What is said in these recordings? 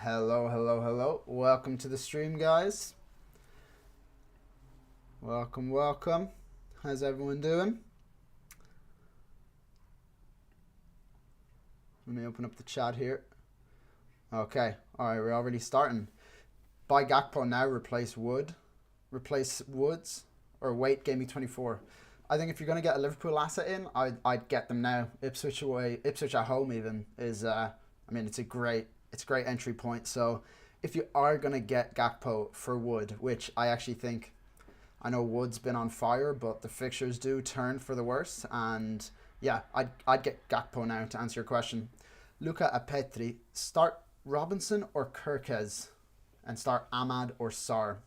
Hello, hello, hello. Welcome to the stream, guys. Welcome, welcome. How's everyone doing? Let me open up the chat here. Okay, alright, we're already starting. Buy Gakpo now, replace Wood. Replace Woods, or wait, GameWeek24. I think if you're going to get a Liverpool asset in, I'd get them now. Ipswich away, Ipswich at home even, is, it's a great entry point. So if you are going to get Gakpo for Wood, which I actually think, I know Wood's been on fire, but the fixtures do turn for the worse. And yeah, I'd get Gakpo now to answer your question. Luca Apetri, start Robinson or Kirkez and start Ahmad or Sarr.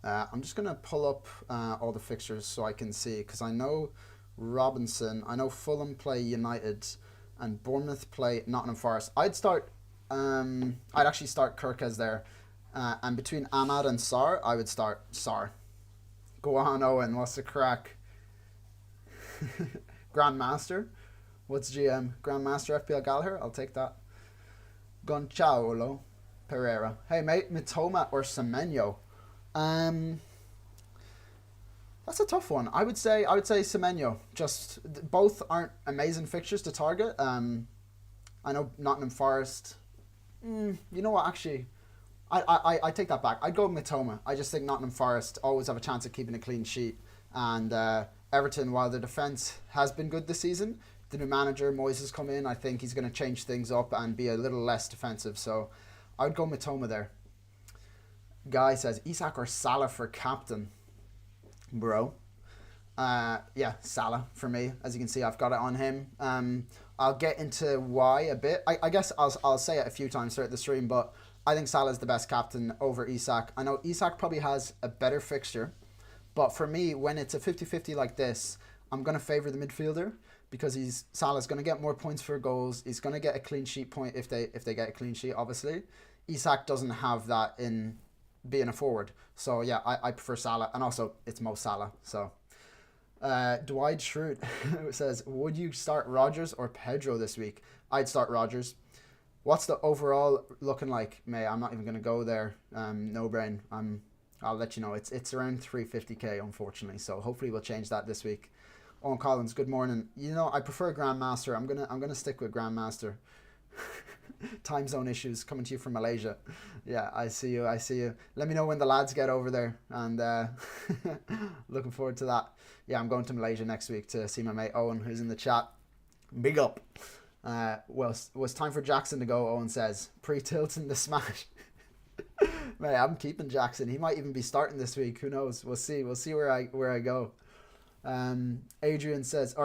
I'm just going to pull up all the fixtures so I can see, because I know Robinson, I know Fulham play United and Bournemouth play Nottingham Forest. I'd actually start Kirkez there. And between Ahmad and Sarr, I would start Sarr. Go on, Owen, what's the crack? Grandmaster? What's GM? Grandmaster FPL Gallagher? I'll take that. Gonçalo Pereira. Hey mate, Mitoma or Semenyo? That's a tough one. I would say Semenyo. Just both aren't amazing fixtures to target. I know Nottingham Forest. You know what? Actually, I take that back. I'd go Mitoma. I just think Nottingham Forest always have a chance of keeping a clean sheet. And Everton, while the defense has been good this season, the new manager Moyes has come in. I think he's going to change things up and be a little less defensive. So I would go Mitoma there. Guy says Isak or Salah for captain, bro. Yeah, Salah for me. As you can see, I've got it on him. I'll get into why a bit. I guess I'll say it a few times throughout the stream, but I think Salah is the best captain over Isak. I know Isak probably has a better fixture, but for me, when it's a 50-50 like this, I'm going to favour the midfielder because Salah's going to get more points for goals. He's going to get a clean sheet point if they get a clean sheet, obviously. Isak doesn't have that in being a forward. So yeah, I prefer Salah, and also it's Mo Salah. So Dwight Schrute says, would you start Rodgers or Pedro this week? I'd start Rodgers. What's the overall looking like, May? I'm not even going to go there. No brain. I'll let you know. It's around 350k, unfortunately. So hopefully we'll change that this week. Owen Collins, good morning. You know, I prefer Grandmaster. I'm gonna stick with Grandmaster. Time zone issues coming to you from Malaysia. Yeah, I see you. Let me know when the lads get over there, and looking forward to that. Yeah, I'm going to Malaysia next week to see my mate Owen, who's in the chat. Big up. Well, was time for Jackson to go, Owen says. Pre-tilting the smash. Mate, I'm keeping Jackson. He might even be starting this week. Who knows? We'll see where I go. Adrian says,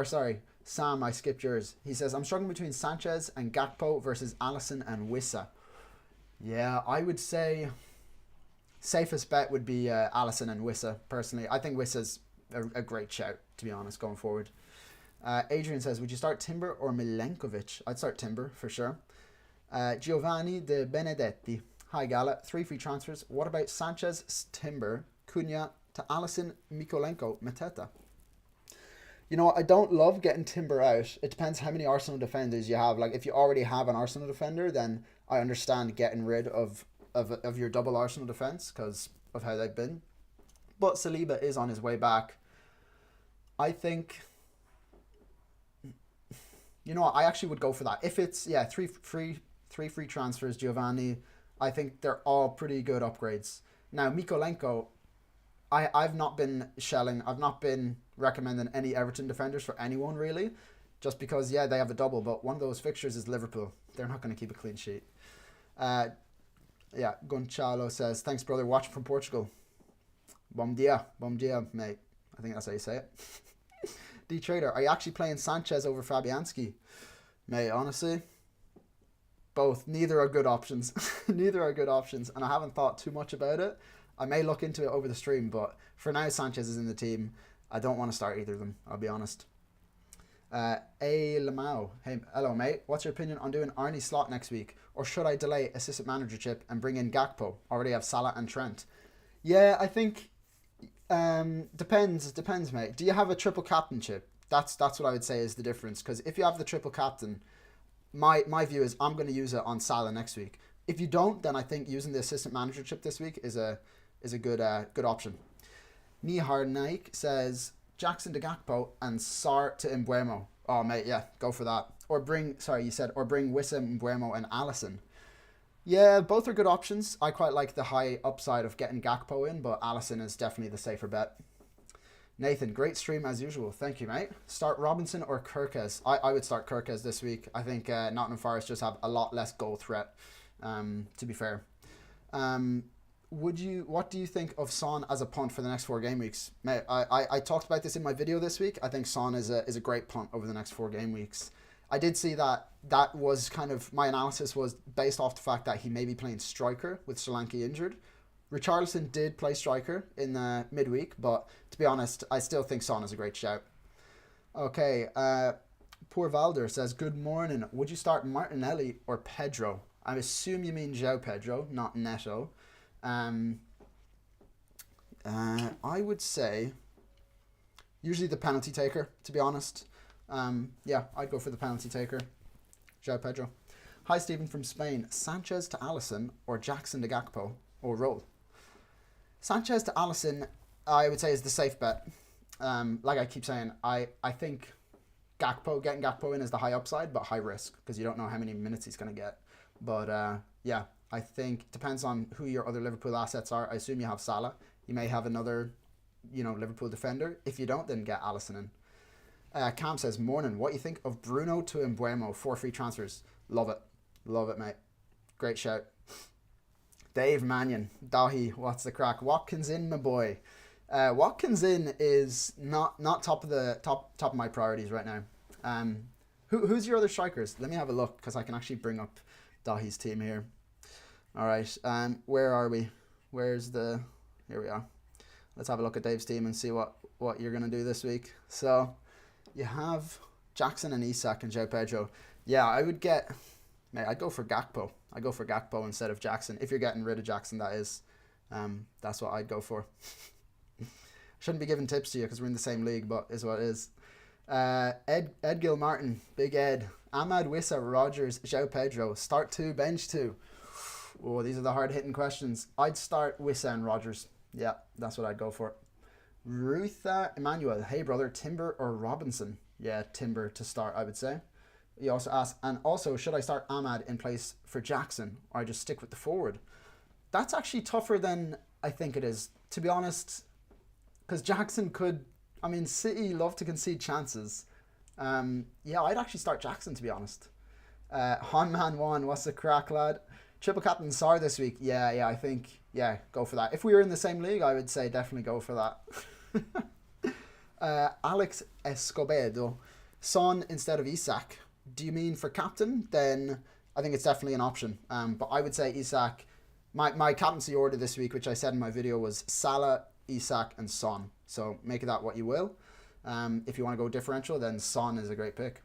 Sam, I skipped yours. He says, I'm struggling between Sanchez and Gakpo versus Alisson and Wissa. Yeah, I would say safest bet would be Alisson and Wissa, personally. I think Wissa's a great shout, to be honest, going forward. Adrian says, would you start Timber or Milenkovic? I'd start Timber, for sure. Giovanni De Benedetti. Hi, Gala. 3 free transfers. What about Sanchez, Timber, Cunha to Alisson, Mikolenko, Mateta? You know what? I don't love getting Timber out. It depends how many Arsenal defenders you have. Like, if you already have an Arsenal defender, then I understand getting rid of your double Arsenal defense because of how they've been. But Saliba is on his way back. I think, you know what? I actually would go for that. If it's, yeah, three free transfers, Giovanni, I think they're all pretty good upgrades. Now, Mikolenko, I've not been shelling. I've not been recommending any Everton defenders for anyone, really. Just because, yeah, they have a double. But one of those fixtures is Liverpool. They're not going to keep a clean sheet. Yeah, Gonçalo says, thanks, brother. Watching from Portugal. Bom dia, mate. I think that's how you say it. D-Trader, are you actually playing Sanchez over Fabianski? Mate, honestly, both. Neither are good options. Neither are good options. And I haven't thought too much about it. I may look into it over the stream, but for now, Sanchez is in the team. I don't want to start either of them, I'll be honest. A Lamau. Hey, hello, mate. What's your opinion on doing Arnie slot next week? Or should I delay assistant managership and bring in Gakpo? Already have Salah and Trent. Yeah, I think depends, mate. Do you have a triple captainship? That's what I would say is the difference. Because if you have the triple captain, my view is I'm going to use it on Salah next week. If you don't, then I think using the assistant managership this week is a good option. Nihar Naik says Jackson to Gakpo and Sar to Mbuemo. Oh mate, yeah, go for that. Or bring Wissa, Mbuemo and Allison. Yeah, both are good options. I quite like the high upside of getting Gakpo in, but Allison is definitely the safer bet. Nathan, great stream as usual. Thank you, mate. Start Robinson or Kirkes? I would start Kirkes this week. I think Nottingham Forest just have a lot less goal threat, to be fair. What do you think of Son as a punt for the next 4 game weeks? Mate, I talked about this in my video this week. I think Son is a great punt over the next 4 game weeks. I did see that was kind of, my analysis was based off the fact that he may be playing striker with Solanke injured. Richarlison did play striker in the midweek, but to be honest, I still think Son is a great shout. Okay, Poor Valder says, good morning. Would you start Martinelli or Pedro? I assume you mean João Pedro, not Neto. I would say usually the penalty taker, to be honest. Yeah, I'd go for the penalty taker. João Pedro. Hi, Stephen from Spain. Sanchez to Allison or Jackson to Gakpo or roll? Sanchez to Allison, I would say, is the safe bet. Like I keep saying, I think getting Gakpo in is the high upside, but high risk because you don't know how many minutes he's going to get. But yeah, I think it depends on who your other Liverpool assets are. I assume you have Salah. You may have another, Liverpool defender. If you don't, then get Allison in. Cam says, morning, what do you think of Bruno to Mbuemo? 4 free transfers. Love it. Love it, mate. Great shout. Dave Mannion. Dahi, what's the crack? Watkins in, my boy. Watkins in is not top of my priorities right now. Who's your other strikers? Let me have a look because I can actually bring up Dahi's team here. All right. Where are we? Here we are. Let's have a look at Dave's team and see what you're going to do this week. So you have Jackson and Isak and João Pedro. Yeah, I'd go for Gakpo. I'd go for Gakpo instead of Jackson. If you're getting rid of Jackson, that is. That's what I'd go for. Shouldn't be giving tips to you because we're in the same league, but is what it is. Ed Gil Martin, Big Ed. Ahmad, Wissa, Rogers, João Pedro. Start 2, bench 2. Oh, these are the hard-hitting questions. I'd start Wissa and Rogers. Yeah, that's what I'd go for. Rutha Emmanuel. Hey, brother, Timber or Robinson? Yeah, Timber to start, I would say. He also asked, and also, should I start Ahmad in place for Jackson, or I just stick with the forward? That's actually tougher than I think it is, to be honest, because Jackson could, City love to concede chances. Yeah, I'd actually start Jackson, to be honest. Hanman 1, what's the crack, lad? Triple captain Sar this week. Yeah, I think, go for that. If we were in the same league, I would say definitely go for that. Alex Escobedo, Son instead of Isak. Do you mean for captain? Then I think it's definitely an option. But I would say Isak. My captaincy order this week, which I said in my video, was Salah, Isak, and Son. So make of that what you will. If you want to go differential, then Son is a great pick.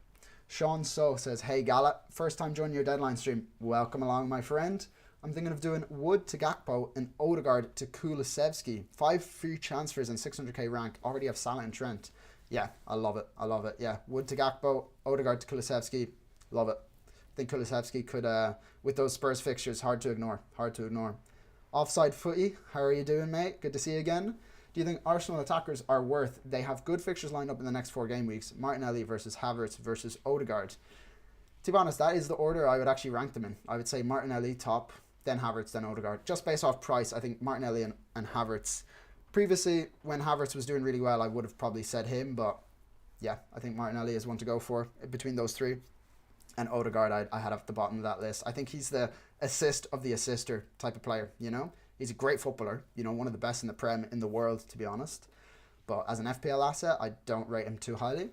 Sean So says, hey Gala, first time joining your deadline stream. Welcome along, my friend. I'm thinking of doing Wood to Gakpo and Odegaard to Kulusevski. 5 free transfers and 600k rank. Already have Salah and Trent. Yeah, I love it. Yeah, Wood to Gakpo, Odegaard to Kulusevski. Love it. I think Kulusevski could, with those Spurs fixtures, hard to ignore. Offside Footy, how are you doing, mate? Good to see you again. Do you think Arsenal attackers are worth? They have good fixtures lined up in the next 4 game weeks. Martinelli versus Havertz versus Odegaard. To be honest, that is the order I would actually rank them in. I would say Martinelli top, then Havertz, then Odegaard. Just based off price, I think Martinelli and Havertz. Previously, when Havertz was doing really well, I would have probably said him. But yeah, I think Martinelli is one to go for between those 3. And Odegaard, I had at the bottom of that list. I think he's the assist of the assister type of player, He's a great footballer, one of the best in the Prem in the world, to be honest. But as an FPL asset, I don't rate him too highly.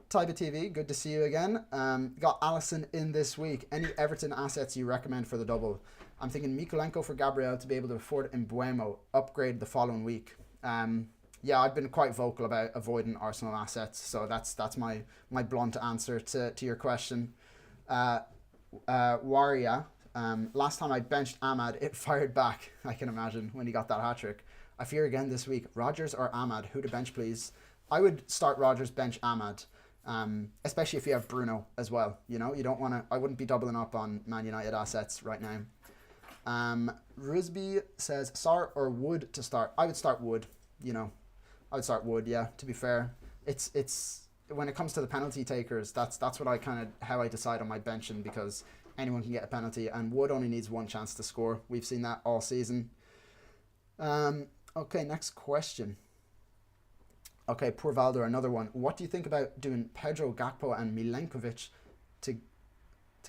Tyba TV, good to see you again. Got Allison in this week. Any Everton assets you recommend for the double? I'm thinking Mikolenko for Gabriel to be able to afford Mbuemo, upgrade the following week. Yeah, I've been quite vocal about avoiding Arsenal assets, so that's my blunt answer to your question. Waria. Last time I benched Ahmad, it fired back, I can imagine, when he got that hat-trick. I fear again this week. Rodgers or Ahmad? Who to bench, please? I would start Rodgers, bench Ahmad, especially if you have Bruno as well. You don't want to... I wouldn't be doubling up on Man United assets right now. Rusby says Sar or Wood to start. I would start Wood. You know, I would start Wood. Yeah, to be fair, it's when it comes to the penalty takers, that's what I kind of how I decide on my benching, because anyone can get a penalty and Wood only needs one chance to score. We've seen that all season. Okay, next question. Okay, poor Valder, another one. What do you think about doing Pedro, Gakpo, and Milenkovic to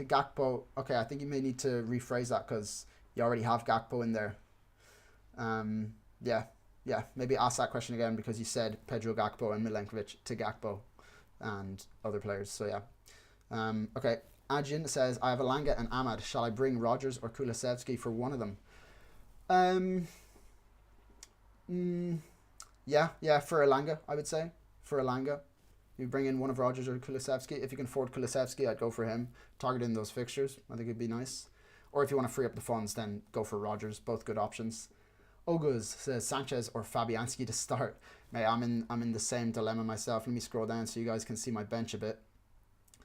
Gakpo? Okay, I think you may need to rephrase that because you already have Gakpo in there. Yeah, maybe ask that question again, because you said Pedro, Gakpo, and Milenkovic to Gakpo and other players. So yeah. Okay, Ajin says, I have Elanga and Ahmad. Shall I bring Rogers or Kulusevski for one of them? Yeah, for Elanga, I would say. For Elanga. You bring in one of Rogers or Kulusevski. If you can afford Kulusevski, I'd go for him. Targeting those fixtures, I think it'd be nice. Or if you want to free up the funds, then go for Rogers. Both good options. Oguz says Sanchez or Fabianski to start. Mate, I'm in the same dilemma myself. Let me scroll down so you guys can see my bench a bit.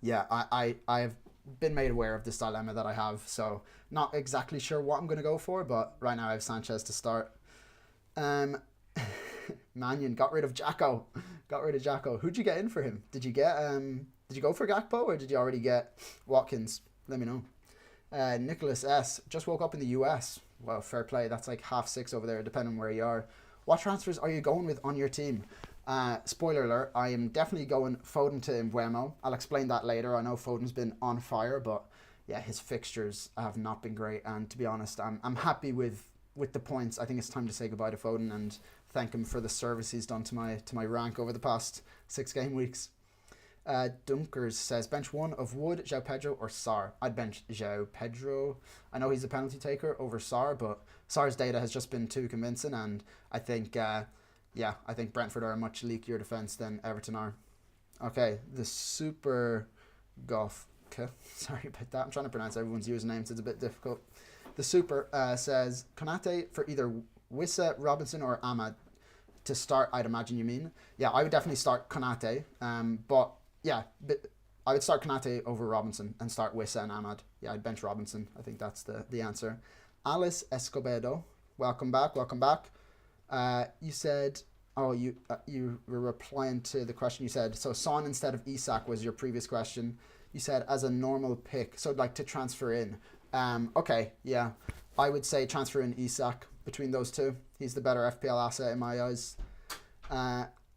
Yeah, I have been made aware of this dilemma that I have, so not exactly sure what I'm going to go for, but right now I have Sanchez to start. Mannion got rid of Jacko. Who'd you get in for him? Did you go for Gakpo, or did you already get Watkins? Let me know. Nicholas S. just woke up in the US. Well, fair play. That's like 6:30 over there, depending on where you are. What transfers are you going with on your team? Spoiler alert, I am definitely going Foden to Mbeumo. I'll explain that later. I know Foden's been on fire, but yeah, his fixtures have not been great. And to be honest, I'm happy with the points. I think it's time to say goodbye to Foden and thank him for the service he's done to my rank over the past 6 game weeks. Dunkers says, bench one of Wood, João Pedro, or Sar. I'd bench João Pedro. I know he's a penalty taker over Sar, but Sar's data has just been too convincing, and I think I think Brentford are a much leakier defence than Everton are. Okay, the Super Goff. Okay, sorry about that. I'm trying to pronounce everyone's usernames. It's a bit difficult. The Super says, Konate for either Wissa, Robinson, or Ahmad to start, I'd imagine you mean. Yeah, I would definitely start Konate. But yeah, I would start Konate over Robinson and start Wissa and Ahmad. Yeah, I'd bench Robinson. I think that's the answer. Alice Escobedo, welcome back. You said, you were replying to the question. You said, so Son instead of Isak was your previous question. You said as a normal pick, so like to transfer in. Okay, yeah, I would say transfer in Isak between those two. He's the better FPL asset in my eyes.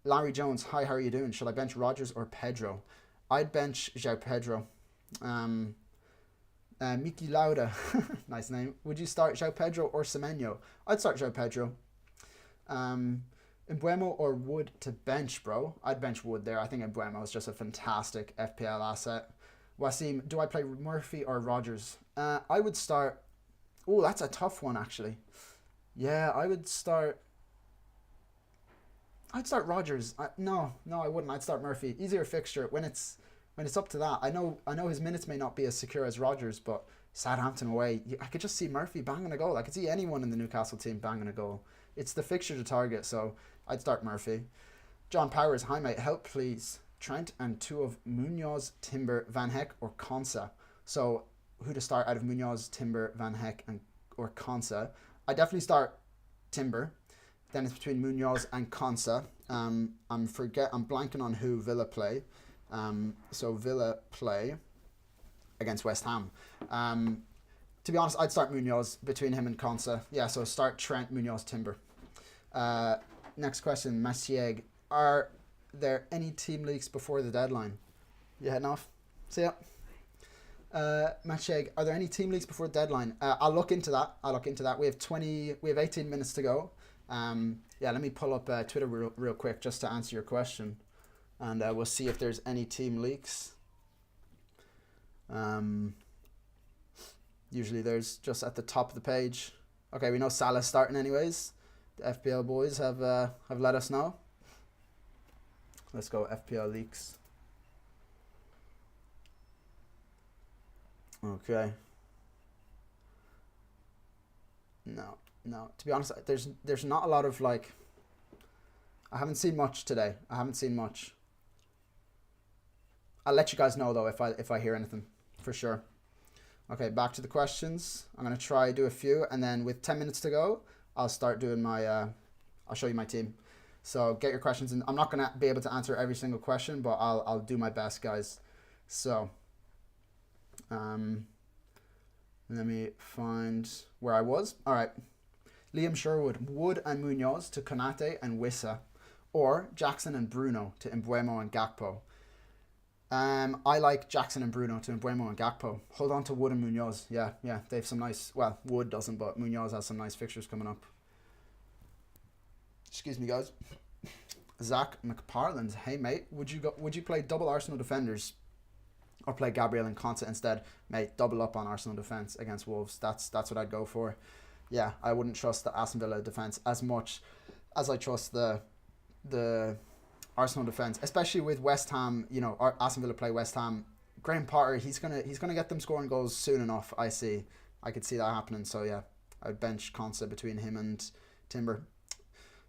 Larry Jones, hi, how are you doing? Should I bench Rogers or Pedro? I'd bench João Pedro. Miki Lauda, nice name. Would you start João Pedro or Semenyo? I'd start João Pedro. Mbeumo or Wood to bench, bro? I'd bench Wood there. I think Mbeumo is just a fantastic FPL asset. Wasim, do I play Murphy or Rogers? I would start... Oh, that's a tough one, actually. Yeah, I'd start Rogers. No, I wouldn't. I'd start Murphy. Easier fixture when it's up to that. I know his minutes may not be as secure as Rogers, but Southampton away, I could just see Murphy banging a goal. I could see anyone in the Newcastle team banging a goal. It's the fixture to target, so I'd start Murphy. John Powers, hi mate, help please. Trent and two of Munoz, Timber, Van Heck, or Konsa. So who to start out of Munoz, Timber, Van Heck, or Konsa? I definitely start Timber. Then it's between Munoz and Konsa. I'm blanking on who Villa play. So Villa play against West Ham. To be honest, I'd start Munoz between him and Konsa. Yeah, so start Trent, Munoz, Timber. Next question, Masieg. Are there any team leaks before the deadline? You heading off? See ya. Masieg, are there any team leaks before the deadline? I'll look into that. We have 18 minutes to go. Yeah, let me pull up Twitter real quick just to answer your question, and we'll see if there's any team leaks. Usually there's just at the top of the page. Okay, we know Salah's starting anyways. The FPL boys have let us know. Let's go FPL leaks. Okay. No. To be honest, there's not a lot of like. I haven't seen much today. I'll let you guys know though if I hear anything for sure. Okay, back to the questions. I'm going to try do a few, and then with 10 minutes to go, I'll start doing my, I'll show you my team. So get your questions in. I'm not going to be able to answer every single question, but I'll do my best, guys. So, let me find where I was. All right. Liam Sherwood, Wood and Munoz to Konate and Wissa, or Jackson and Bruno to Mbeumo and Gakpo. I like Jackson and Bruno to Mbeumo and Gakpo. Hold on to Wood and Munoz. Yeah, they have some nice... Well, Wood doesn't, but Munoz has some nice fixtures coming up. Excuse me, guys. Zach McParland. Hey, mate, would you play double Arsenal defenders or play Gabriel and Konsa instead? Mate, double up on Arsenal defence against Wolves. That's what I'd go for. Yeah, I wouldn't trust the Aston Villa defence as much as I trust the Arsenal defence, especially with West Ham. You know, Aston Villa play West Ham. Graham Potter, he's gonna get them scoring goals soon enough. I could see that happening. So yeah, I'd bench Konsa between him and Timber.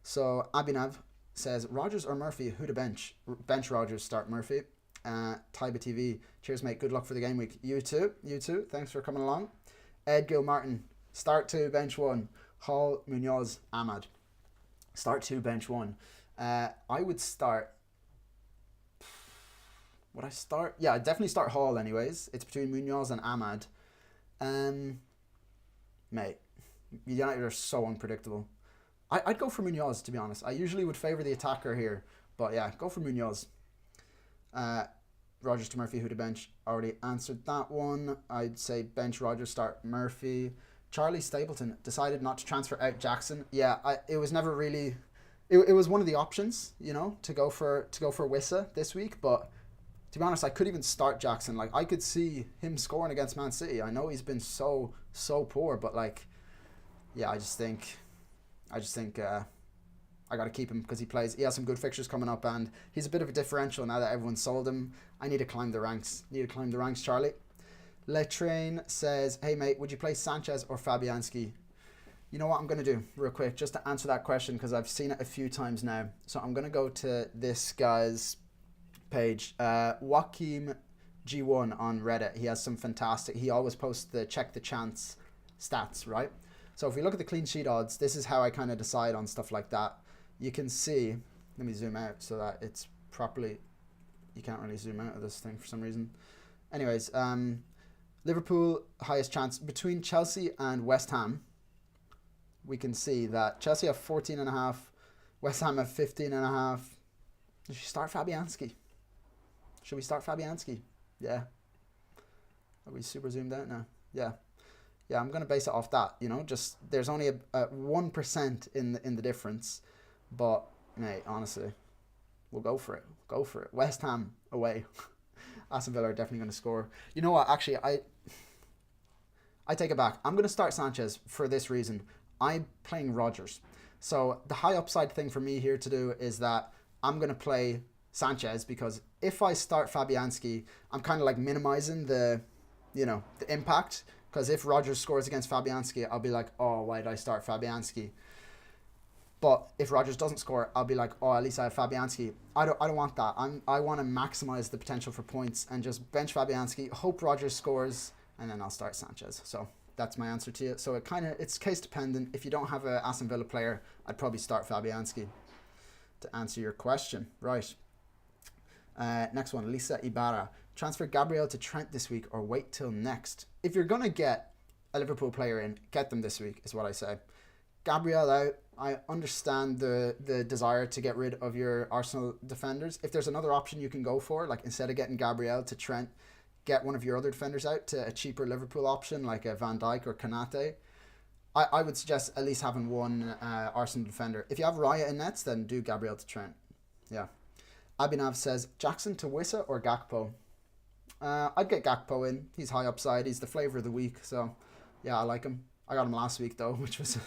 So Abhinav says Rodgers or Murphy, who to bench? Bench Rodgers, start Murphy. Taiba TV, cheers mate, good luck for the game week. You too. Thanks for coming along. Ed Gilmartin, start 2, bench 1. Hall, Munoz, Ahmad. Start 2, bench 1. I would start... Would I start? Yeah, I'd definitely start Hall anyways. It's between Munoz and Ahmad. Mate, United are so unpredictable. I'd go for Munoz, to be honest. I usually would favour the attacker here. But yeah, go for Munoz. Rodgers to Murphy, who to bench? Already answered that one. I'd say bench Rodgers, start Murphy. Charlie Stapleton decided not to transfer out Jackson. Yeah, it was never really... It was one of the options, you know, to go for Wissa this week. But to be honest, I could even start Jackson. Like, I could see him scoring against Man City. I know he's been so poor, but like, yeah, I just think I got to keep him because he has some good fixtures coming up, and he's a bit of a differential now that everyone's sold him. I need to climb the ranks. Charlie. Letrain says, hey mate, would you play Sanchez or Fabianski? You know what I'm going to do real quick just to answer that question, because I've seen it a few times now. So I'm going to go to this guy's page, Joaquim G1 on Reddit. He has some fantastic... He always posts the check the chance stats, right? So if we look at the clean sheet odds, this is how I kind of decide on stuff like that. You can see... Let me zoom out so that it's properly... You can't really zoom out of this thing for some reason. Anyways, Liverpool, highest chance. Between Chelsea and West Ham, we can see that Chelsea have 14.5, West Ham have 15.5. Should we start Fabianski? Yeah. Are we super zoomed out now? Yeah. Yeah, I'm going to base it off that, you know, just there's only a 1% in the difference, but mate, honestly, we'll go for it. West Ham away. Aston Villa are definitely going to score. You know what? Actually, I take it back. I'm going to start Sanchez for this reason. I'm playing Rodgers. So the high upside thing for me here to do is that I'm going to play Sanchez, because if I start Fabianski, I'm kind of like minimizing the impact. Because if Rodgers scores against Fabianski, I'll be like, oh, why did I start Fabianski? But if Rodgers doesn't score, I'll be like, oh, at least I have Fabianski. I don't want that. I want to maximize the potential for points and just bench Fabianski, hope Rodgers scores, and then I'll start Sanchez. So that's my answer to you. So it's case dependent. If you don't have a Aston Villa player, I'd probably start Fabianski to answer your question. Right. Next one, Lisa Ibarra. Transfer Gabriel to Trent this week or wait till next? If you're going to get a Liverpool player in, get them this week is what I say. Gabriel out. I understand the desire to get rid of your Arsenal defenders. If there's another option you can go for, like instead of getting Gabriel to Trent, get one of your other defenders out to a cheaper Liverpool option like a Van Dijk or Konate. I would suggest at least having one Arsenal defender. If you have Raya in nets, then do Gabriel to Trent. Yeah. Abhinav says, Jackson to Wissa or Gakpo? I'd get Gakpo in. He's high upside. He's the flavour of the week. So, yeah, I like him. I got him last week, though, which was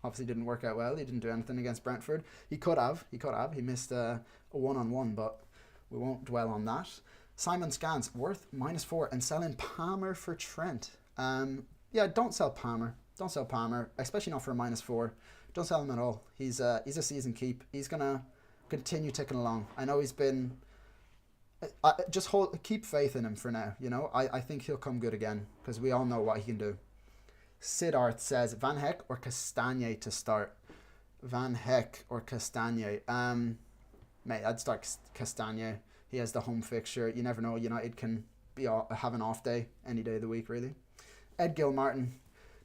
obviously didn't work out well. He didn't do anything against Brentford. He could have. He missed a one-on-one, but we won't dwell on that. Simon Scans, worth -4 and selling Palmer for Trent. Yeah, don't sell Palmer. Don't sell Palmer, especially not for a -4. Don't sell him at all. He's a season keep. He's going to continue ticking along. I know he's been Just keep faith in him for now. You know, I think he'll come good again because we all know what he can do. Siddharth says Van Heck or Castagne to start. Van Heck or Castagne. Mate, I'd start Castagne. He has the home fixture. You never know. United can have an off day any day of the week, really. Ed Gilmartin,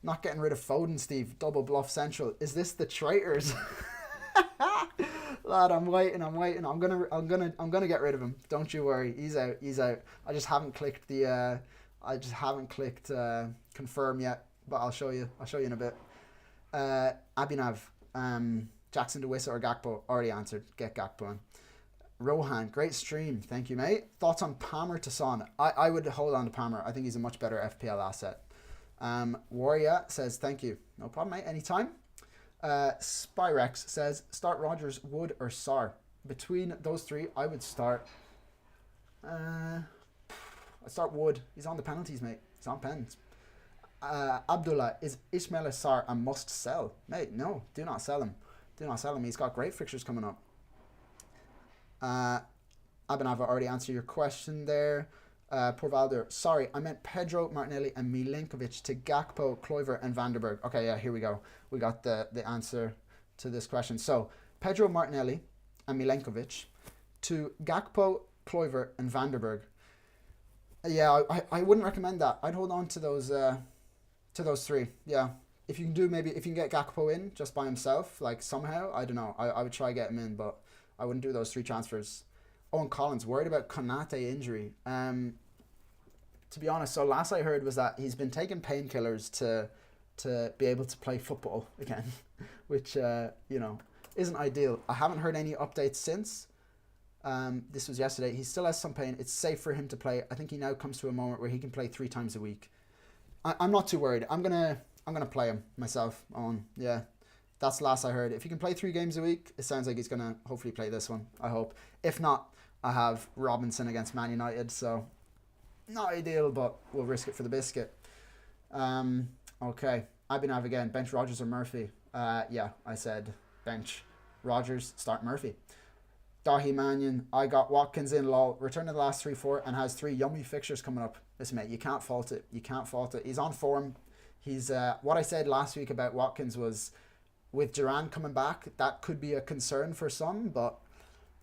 not getting rid of Foden, Steve. Double bluff central. Is this the traitors? Lad, I'm waiting. I'm gonna get rid of him. Don't you worry. He's out. I just haven't clicked confirm yet, but I'll show you in a bit. Abhinav, Jackson DeWissa or Gakpo? Already answered. Get Gakpo in. Rohan, great stream. Thank you, mate. Thoughts on Palmer to Son? I would hold on to Palmer. I think he's a much better FPL asset. Warrior says, thank you. No problem, mate. Anytime. Spyrex says, start Rodgers, Wood, or Sarr. Between those three, I would start... I'd start Wood. He's on the penalties, mate. He's on pens. Abdullah, is Ismail Sarr a must sell? Mate, no. Do not sell him. He's got great fixtures coming up. Abhinav, already answered your question there. Porvalder, sorry, I meant Pedro, Martinelli, and Milenkovic to Gakpo, Kluivert, and Vanderberg. Okay, yeah, here we go. We got the answer to this question. So, Pedro, Martinelli, and Milenkovic to Gakpo, Kluivert, and Vanderberg. Yeah, I wouldn't recommend that. I'd hold on to those three. Yeah, if you can get Gakpo in just by himself, like somehow, I don't know. I would try get him in, but I wouldn't do those three transfers. Owen Collins, worried about Konate injury. To be honest, so last I heard was that he's been taking painkillers to be able to play football again, which isn't ideal. I haven't heard any updates since. This was yesterday. He still has some pain. It's safe for him to play. I think he now comes to a moment where he can play 3 times a week. I'm not too worried. I'm gonna play him myself. Yeah. That's the last I heard. If he can play 3 games a week, it sounds like he's going to hopefully play this one, I hope. If not, I have Robinson against Man United, so not ideal, but we'll risk it for the biscuit. Okay, Abhinav again. Bench Rodgers or Murphy? Yeah, I said bench Rodgers, start Murphy. Dahi Mannion, I got Watkins in, lol. Return to the last 3-4 and has 3 yummy fixtures coming up. Listen, mate, you can't fault it. He's on form. He's what I said last week about Watkins was... with Duran coming back, that could be a concern for some, but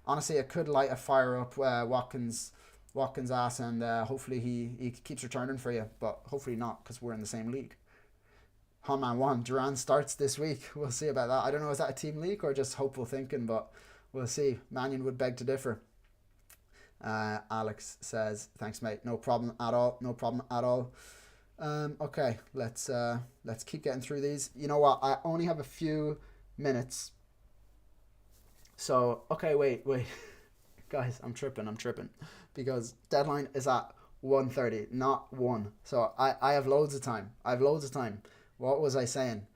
honestly, it could light a fire up Watkins' ass, and hopefully he keeps returning for you, but hopefully not, because we're in the same league. Honman 1, Duran starts this week. We'll see about that. I don't know, is that a team league or just hopeful thinking, but we'll see. Mannion would beg to differ. Alex says, thanks, mate. No problem at all. Okay, let's keep getting through these. You know what? I only have a few minutes. So, okay, wait. Guys, I'm tripping. Because deadline is at 1:30, not 1. So I have loads of time. What was I saying?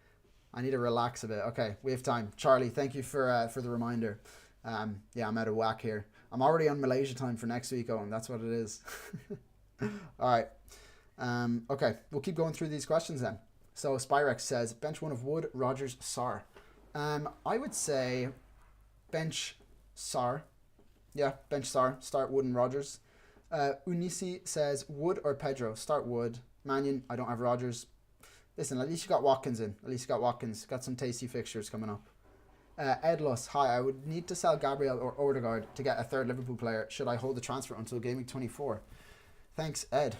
I need to relax a bit. Okay, we have time. Charlie, thank you for the reminder. Yeah, I'm out of whack here. I'm already on Malaysia time for next week, Owen. That's what it is. All right. Okay, we'll keep going through these questions then. So Spyrex says, bench one of Wood, Rodgers, Sarr. I would say bench Sarr. Yeah, bench Sarr. Start Wood and Rodgers. Unisi says, Wood or Pedro? Start Wood. Mannion, I don't have Rodgers. Listen, at least you got Watkins in. Got some tasty fixtures coming up. Edlos, hi, I would need to sell Gabriel or Odegaard to get a third Liverpool player. Should I hold the transfer until GameWeek 24? Thanks, Ed.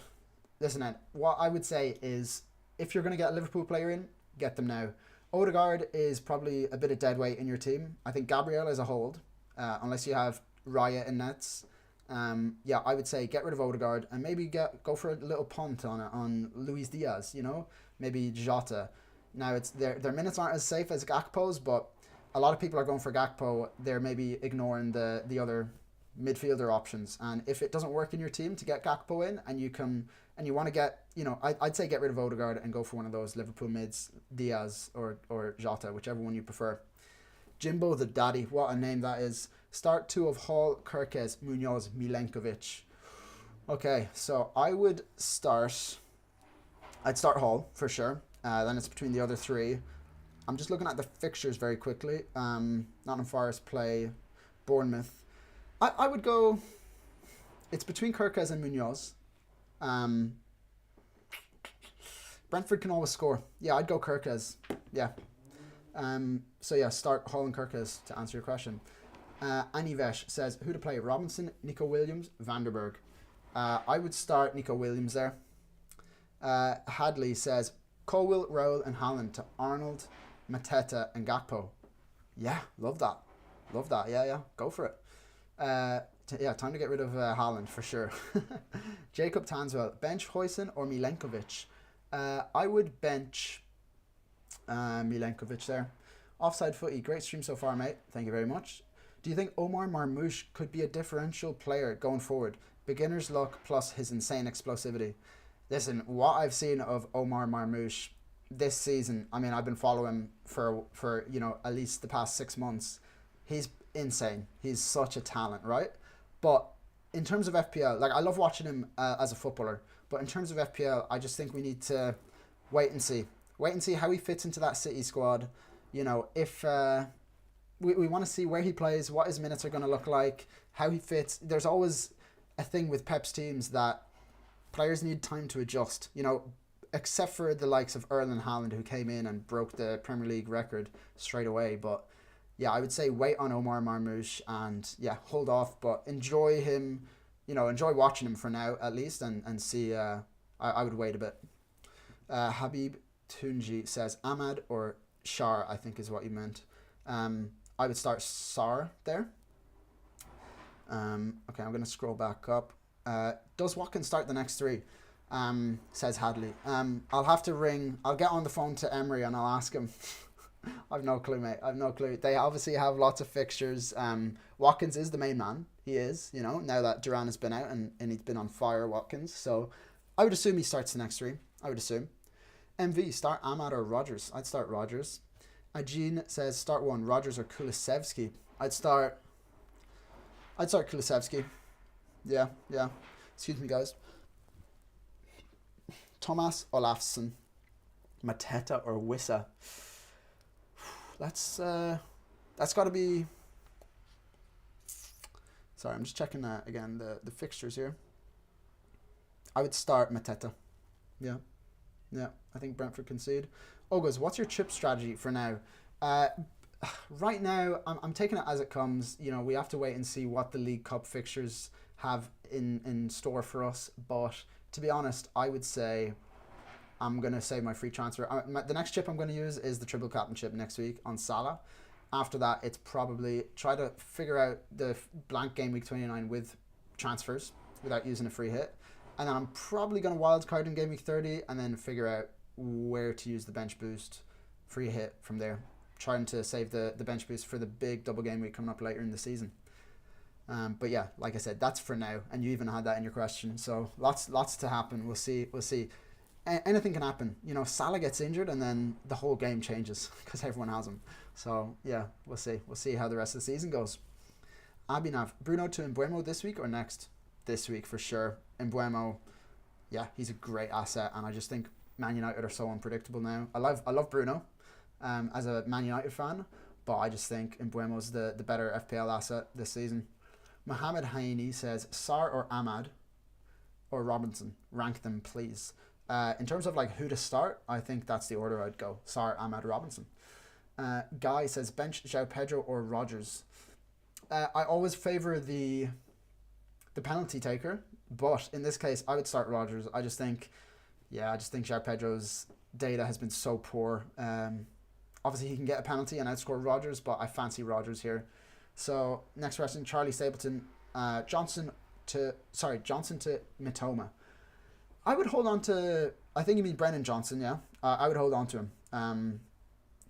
Listen, Ed, what I would say is if you're going to get a Liverpool player in, get them now. Odegaard is probably a bit of dead weight in your team. I think Gabriel is a hold, unless you have Raya in nets. Yeah, I would say get rid of Odegaard and maybe go for a little punt on Luis Diaz, maybe Jota. Now, it's their minutes aren't as safe as Gakpo's, but a lot of people are going for Gakpo. They're maybe ignoring the other midfielder options. And if it doesn't work in your team to get Gakpo in and you want to get, I'd say get rid of Odegaard and go for one of those Liverpool mids, Diaz or Jota, whichever one you prefer. Jimbo the Daddy, what a name that is. Start 2 of Hall, Kirkes, Munoz, Milenkovic. Okay, so I'd start Hall for sure. Then it's between the other 3. I'm just looking at the fixtures very quickly. Nottingham Forest play Bournemouth. I would go It's between Kirkes and Munoz. Um, Brentford can always score. Yeah, I'd go Kirkes. Yeah. So yeah, start Hall and Kirkes to answer your question. Anivesh says, who to play? Robinson, Nico Williams, Vanderberg. I would start Nico Williams there. Hadley says, Colwill, Rowell and Haaland to Arnold, Mateta and Gakpo. Yeah, love that. Love that. Yeah, go for it. Time to get rid of Haaland for sure. Jacob Tanswell, bench Huysen or Milenkovic? I would bench Milenkovic there. Offside footy, great stream so far, mate. Thank you very much. Do you think Omar Marmoush could be a differential player going forward? Beginner's luck plus his insane explosivity. Listen, what I've seen of Omar Marmoush this season, I mean, I've been following him for at least the past 6 months. He's insane. He's such a talent, right? But in terms of FPL, like I love watching him as a footballer, but in terms of FPL, I just think we need to wait and see how he fits into that City squad. If we want to see where he plays, what his minutes are going to look like, how he fits. There's always a thing with Pep's teams that players need time to adjust, except for the likes of Erling Haaland, who came in and broke the Premier League record straight away. But yeah, I would say wait on Omar Marmoush and hold off, but enjoy him, enjoy watching him for now at least, and see. I would wait a bit. Habib Tunji says Ahmad or Shar, I think is what you meant. I would start Sar there. Okay, I'm going to scroll back up. Does Watkins start the next 3? Says Hadley. I'll get on the phone to Emery and I'll ask him. I've no clue, mate. I've no clue. They obviously have lots of fixtures. Watkins is the main man. He is, now that Duran has been out and he's been on fire, Watkins. So I would assume he starts the next 3. I would assume. MV, start Ahmad or Rodgers? I'd start Rodgers. Ajin says start 1, Rodgers or Kulusevski. I'd start Kulusevski. Yeah. Excuse me, guys. Thomas Olafsson, Mateta or Wissa? That's got to be. Sorry, I'm just checking again the fixtures here. I would start Mateta. Yeah. I think Brentford concede. Ogos, what's your chip strategy for now? Right now, I'm taking it as it comes. We have to wait and see what the League Cup fixtures have in store for us. But to be honest, I would say I'm going to save my free transfer. The next chip I'm going to use is the triple captain chip next week on Salah. After that, it's probably try to figure out the blank game week 29 with transfers without using a free hit. And then I'm probably going to wildcard in game week 30 and then figure out where to use the bench boost free hit from there. Trying to save the bench boost for the big double game week coming up later in the season. But yeah, like I said, that's for now. And you even had that in your question. So lots to happen. We'll see. Anything can happen. Salah gets injured and then the whole game changes because everyone has him. So yeah, we'll see. We'll see how the rest of the season goes. Abhinav, Bruno to Mbuemo this week or next? This week for sure. Mbuemo, yeah, he's a great asset, and I just think Man United are so unpredictable now. I love Bruno as a Man United fan, but I just think Mbuemo's the better FPL asset this season. Mohamed Haini says Sar or Ahmad or Robinson. Rank them, please. In terms of who to start, I think that's the order I'd go. Sar, Ahmad, Robinson. Guy says bench João Pedro or Rodgers. I always favour the penalty taker, but in this case I would start Rodgers. I just think João Pedro's data has been so poor. Obviously he can get a penalty and outscore Rodgers, but I fancy Rodgers here. So next question, Charlie Stapleton, Johnson to Mitoma. I would hold on to, I think you mean Brennan Johnson, yeah. I would hold on to him.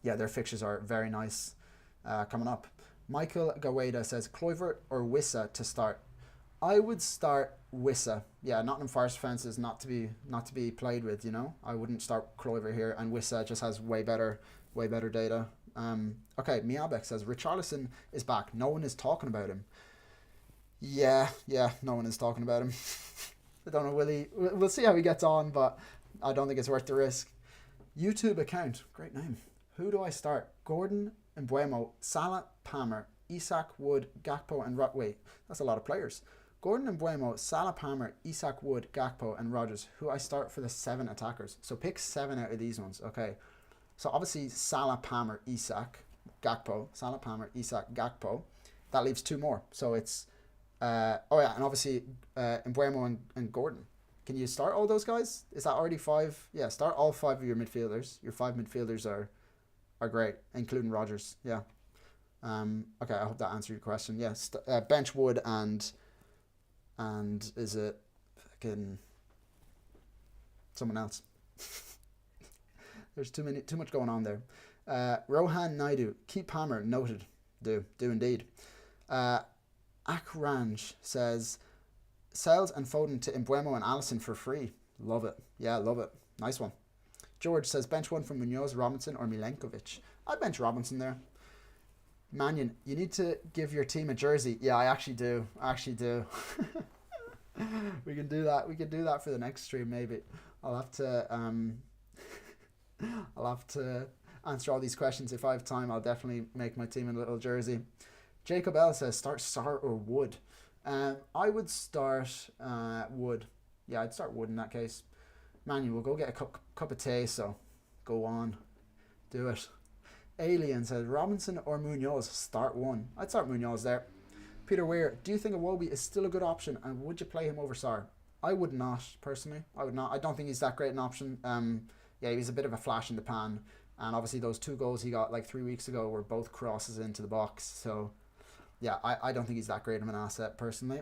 Their fixtures are very nice coming up. Michael Gaweda says Kluivert or Wissa to start. I would start Wissa. Yeah, Nottingham Forest fence is not to be played with. I wouldn't start Kluivert here, and Wissa just has way better data. Okay, Miabek says Richarlison is back. No one is talking about him. Yeah, no one is talking about him. I don't know, we'll see how he gets on, but I don't think it's worth the risk. YouTube account, great name. Who do I start? Gordon, Mbuemo, Salah, Palmer, Isak, Wood, Gakpo, and Wait, that's a lot of players. Gordon and Buemo, Salah, Palmer, Isak, Wood, Gakpo, and Rodgers, who I start for the 7 attackers. So pick 7 out of these ones. Okay. So obviously Salah, Palmer, Isak, Gakpo. Salah, Palmer, Isak, Gakpo. That leaves 2 more. So it's and obviously Mbuemo and Gordon. Can you start all those guys? Is that already 5? Yeah, start all 5 of your midfielders. Your 5 midfielders are great, including Rodgers. Yeah. Okay, I hope that answered your question. Yeah, bench Wood and is it fucking someone else? There's too much going on there. Rohan Naidu, keep Palmer, noted. Do indeed. Akranj says, Sells and Foden to Mbuemo and Allison for free. Love it. Yeah, love it. Nice one. George says, bench one from Munoz, Robinson, or Milenkovic. I'd bench Robinson there. Mannion, you need to give your team a jersey. Yeah, I actually do. We can do that. We can do that for the next stream, maybe. I'll have to answer all these questions. If I have time, I'll definitely make my team a little jersey. Jacob L says, start Sarr or Wood. I would start Wood. Yeah, I'd start Wood in that case. Mannion, we'll go get a cup of tea, so go on. Do it. Alien says, Robinson or Munoz, start one. I'd start Munoz there. Peter Weir, do you think Iwobi is still a good option, and would you play him over Sarr? I would not, personally. I would not. I don't think he's that great an option. Yeah, he was a bit of a flash in the pan, and obviously those 2 goals he got like 3 weeks ago were both crosses into the box, so yeah, I don't think he's that great of an asset, personally.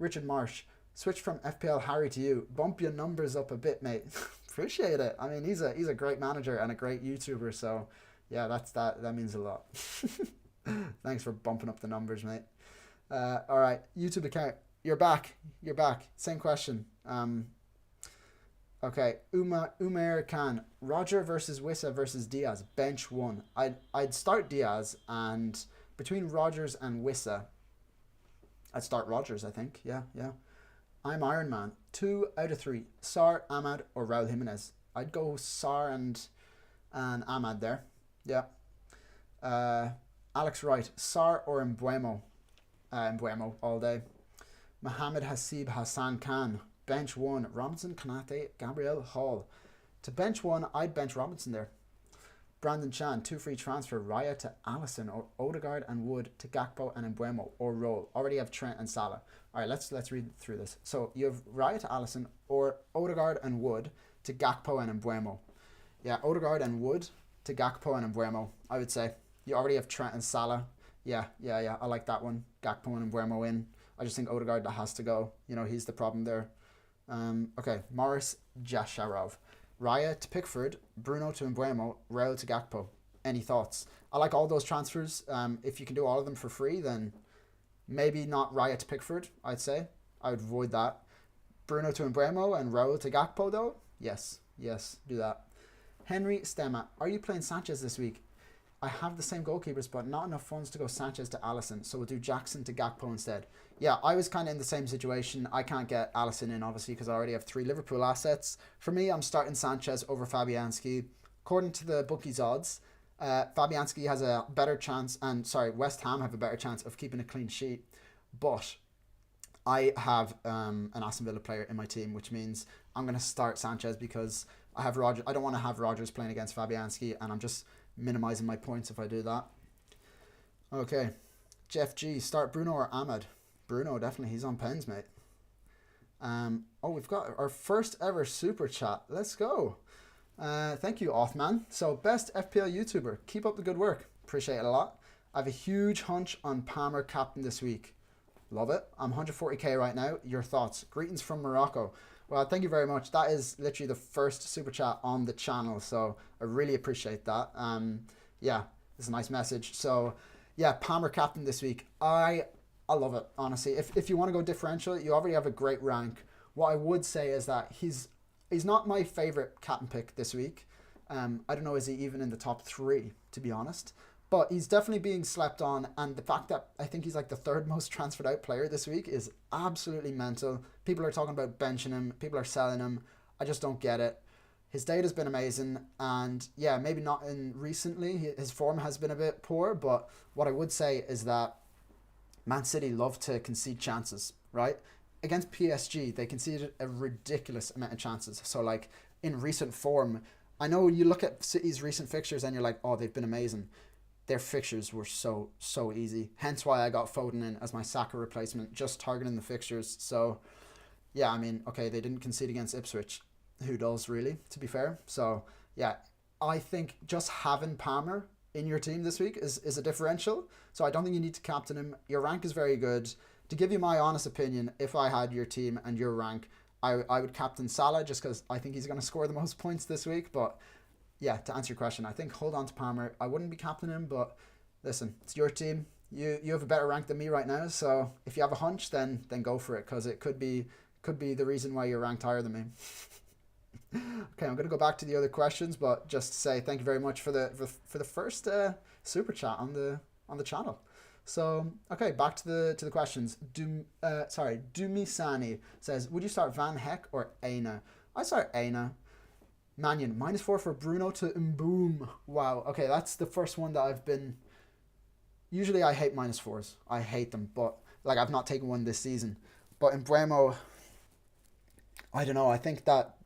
Richard Marsh, switch from FPL Harry to you. Bump your numbers up a bit, mate. Appreciate it. I mean, he's a great manager and a great YouTuber, so yeah, that means a lot. Thanks for bumping up the numbers, mate. All right, YouTube account. You're back. Same question. Okay, Umair Khan. Roger versus Wissa versus Diaz. Bench one. I'd start Diaz, and between Rodgers and Wissa, I'd start Rodgers, I think. Yeah. I'm Iron Man. 2 out of 3. Sarr, Ahmad, or Raul Jimenez. I'd go Sarr and Ahmad there. Yeah. Alex Wright, Sarr or Mbuemo? Mbuemo all day. Mohammed Hasib Hassan Khan, bench one. Robinson, Kanate, Gabriel Hall. To bench one, I'd bench Robinson there. Brandon Chan, 2 free transfer. Raya to Allison, or Odegaard and Wood to Gakpo and Mbuemo, or roll. Already have Trent and Salah. All right, let's read through this. So you have Raya to Allison, or Odegaard and Wood to Gakpo and Mbuemo. Yeah, Odegaard and Wood to Gakpo and Mbuemo, I would say. You already have Trent and Salah. Yeah. I like that one. Gakpo and Mbuemo in. I just think Odegaard, that has to go. He's the problem there. Okay, Morris Jasharov. Raya to Pickford, Bruno to Mbuemo, Raul to Gakpo. Any thoughts? I like all those transfers. If you can do all of them for free, then maybe not Raya to Pickford, I'd say. I would avoid that. Bruno to Mbuemo and Raul to Gakpo, though? Yes, do that. Henry Stemma, are you playing Sanchez this week? I have the same goalkeepers, but not enough funds to go Sanchez to Allison, so we'll do Jackson to Gakpo instead. Yeah, I was kind of in the same situation. I can't get Allison in, obviously, because I already have 3 Liverpool assets. For me, I'm starting Sanchez over Fabianski. According to the bookies odds, Fabianski has a better chance, West Ham have a better chance of keeping a clean sheet, but I have an Aston Villa player in my team, which means I'm going to start Sanchez because I have Rodgers. I don't want to have Rodgers playing against Fabianski, and I'm just minimizing my points if I do that. Okay, Jeff G, start Bruno or Ahmad? Bruno, definitely. He's on pens, mate. We've got our first ever super chat. Let's go. Thank you, Othman. So, best FPL YouTuber. Keep up the good work. Appreciate it a lot. I have a huge hunch on Palmer captain this week. Love it. I'm 140k right now. Your thoughts? Greetings from Morocco. Well, thank you very much. That is literally the first super chat on the channel, so I really appreciate that. Yeah, it's a nice message. So, yeah, Palmer captain this week. I love it, honestly. If you want to go differential, you already have a great rank. What I would say is that he's not my favorite captain pick this week. I don't know, is he even in the top 3, to be honest? But he's definitely being slept on, and the fact that I think he's like the 3rd most transferred out player this week is absolutely mental. People are talking about benching him, people are selling him. I just don't get it. His data's been amazing, and yeah, maybe not in recently. His form has been a bit poor, but what I would say is that Man City love to concede chances, right? Against PSG, they conceded a ridiculous amount of chances. So, like, in recent form, I know you look at City's recent fixtures and you're like, oh, they've been amazing. Their fixtures were so easy. Hence why I got Foden in as my Saka replacement, just targeting the fixtures. So, yeah, I mean, okay, they didn't concede against Ipswich. Who does, really, to be fair? So, yeah, I think just having Palmer in your team this week is a differential. So I don't think you need to captain him. Your rank is very good. To give you my honest opinion, if I had your team and your rank, I would captain Salah just because I think he's going to score the most points this week. But yeah, to answer your question, I think hold on to Palmer. I wouldn't be captaining him, but listen, it's your team. You have a better rank than me right now. So if you have a hunch, then go for it, because it could be the reason why you're ranked higher than me. Okay, I'm going to go back to the other questions, but just to say thank you very much for the first super chat on the channel. So, okay, back to the questions. Dumisani says, would you start Van Heck or Aina? I start Aina. Mannion, -4 for Bruno to Mboom. Wow, okay, that's the first one that I've been... Usually I hate -4s. I hate them, but like I've not taken one this season. But in Mbeumo, I don't know, I think that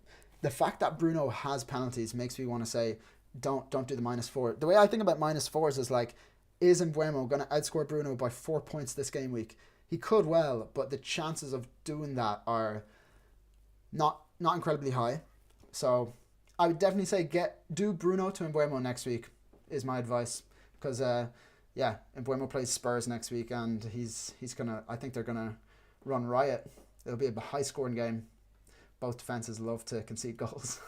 the fact that Bruno has penalties makes me want to say, don't do the -4. The way I think about -4s is like, is Mbeumo going to outscore Bruno by 4 points this game week? He could well, but the chances of doing that are not incredibly high. So I would definitely say do Bruno to Mbeumo next week is my advice, because Mbeumo plays Spurs next week, and I think they're gonna run riot. It'll be a high scoring game. Both defenses love to concede goals.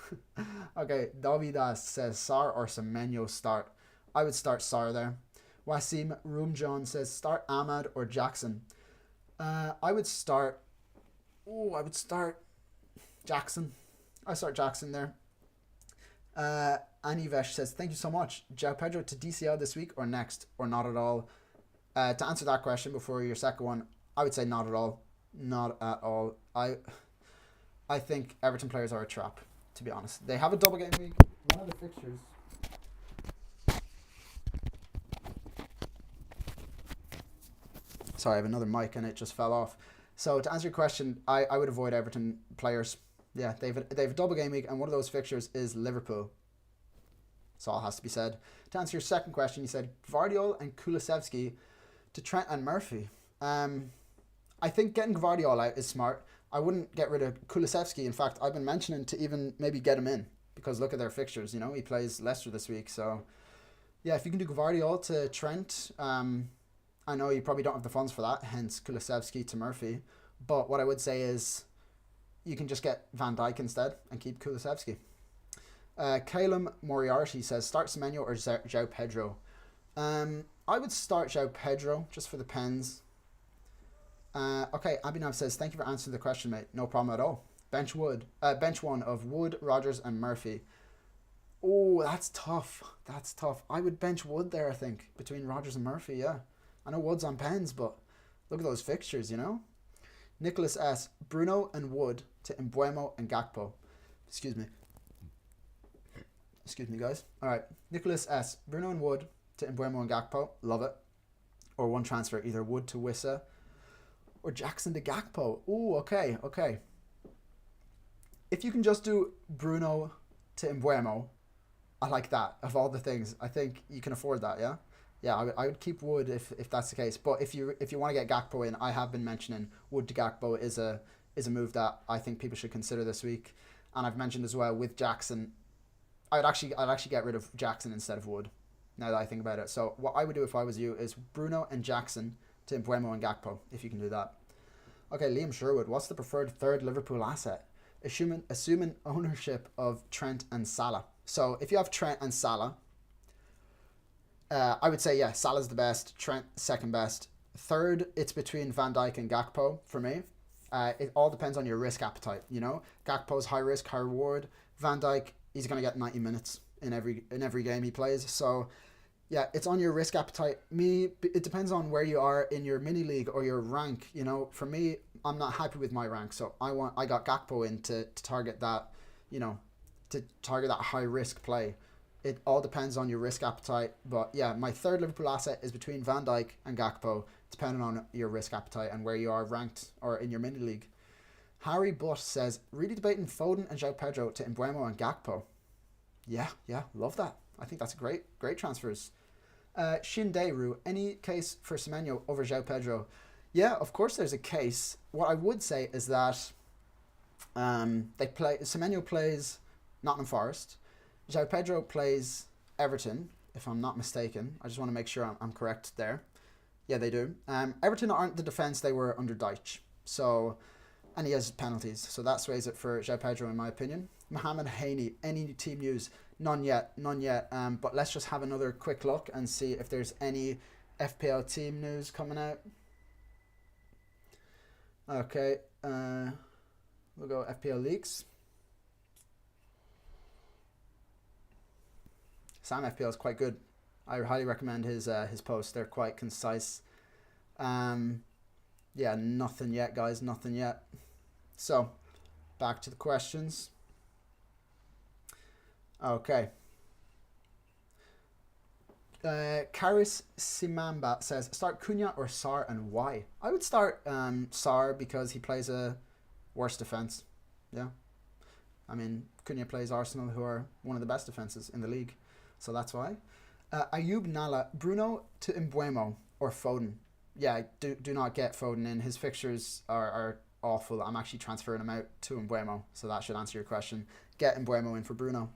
Okay, Davidas says Sar or Semenyo start. I would start Sar there. Wasim Rumjon says start Ahmad or Jackson. I would start Jackson. I start Jackson there. Anivesh says, thank you so much. João Pedro to DCL this week or next, or not at all? To answer that question before your second one, I would say not at all. Not at all. I think Everton players are a trap, to be honest. They have a double game week. One of the fixtures... Sorry, I have another mic and it just fell off. So to answer your question, I would avoid Everton players. Yeah, they've a double game week, and one of those fixtures is Liverpool. That's all has to be said. To answer your second question, you said Gvardiol and Kulusevski to Trent and Murphy. I think getting Gvardiol out is smart. I wouldn't get rid of Kulusevski. In fact, I've been mentioning to even maybe get him in, because look at their fixtures. You know, he plays Leicester this week. So yeah, if you can do Gvardiol to Trent, I know you probably don't have the funds for that, hence Kulusevski to Murphy. But what I would say is you can just get Van Dijk instead and keep Kulusevski. Calum Moriarty says, start Semenyo or João Pedro? I would start João Pedro just for the pens. Okay, Abhinav says, thank you for answering the question, mate. No problem at all. Bench one of Wood, Rodgers and Murphy. Oh, that's tough. That's tough. I would bench Wood there, I think, between Rodgers and Murphy, yeah. I know Wood's on pens, but look at those fixtures, you know? Nicholas S. Bruno and Wood to Mbeumo and Gakpo. Excuse me, guys. All right. Nicholas S. Bruno and Wood to Mbeumo and Gakpo. Love it. Or one transfer, either Wood to Wissa or Jackson to Gakpo. Ooh, okay. If you can just do Bruno to Mbeumo, I like that. Of all the things, I think you can afford that, yeah? Yeah, I would keep Wood if that's the case. But if you want to get Gakpo in, I have been mentioning Wood to Gakpo is a move that I think people should consider this week. And I've mentioned as well with Jackson, I'd actually get rid of Jackson instead of Wood, now that I think about it. So what I would do if I was you is Bruno and Jackson to Mbeumo and Gakpo, if you can do that. Okay, Liam Sherwood, what's the preferred third Liverpool asset? Assuming ownership of Trent and Salah. So if you have Trent and Salah, I would say, yeah, Salah's the best, Trent second best. Third, it's between Van Dijk and Gakpo for me. It all depends on your risk appetite, you know? Gakpo's high risk, high reward. Van Dijk, he's going to get 90 minutes in every game he plays. So, yeah, it's on your risk appetite. It depends on where you are in your mini league or your rank, you know? For me, I'm not happy with my rank, so I got Gakpo in to target that, you know, to target that high risk play. It all depends on your risk appetite. But yeah, my third Liverpool asset is between Van Dijk and Gakpo, depending on your risk appetite and where you are ranked or in your mini league. Harry Butt says, really debating Foden and João Pedro to Mbeumo and Gakpo. Yeah, love that. I think that's great transfers. Shinderu, any case for Semenyo over João Pedro? Yeah, of course there's a case. What I would say is that Semenyo plays Nottingham Forest. João Pedro plays Everton, if I'm not mistaken. I just want to make sure I'm correct there. Yeah, they do. Everton aren't the defence they were under Deitch. So, and he has penalties. So that sways it for João Pedro in my opinion. Mohamed Haney, any team news? None yet. But let's just have another quick look and see if there's any FPL team news coming out. Okay, we'll go FPL leaks. Sam FPL is quite good. I highly recommend his posts. They're quite concise. Yeah, nothing yet, guys. Nothing yet. So, back to the questions. Okay. Karis Simamba says, start Cunha or Sarr and why? I would start Sarr because he plays a worse defence. Yeah. I mean, Cunha plays Arsenal, who are one of the best defences in the league. So that's why. Ayub Nala, Bruno to Mbeumo or Foden? Yeah, do not get Foden in. His fixtures are awful. I'm actually transferring him out to Mbeumo. So that should answer your question. Get Mbeumo in for Bruno.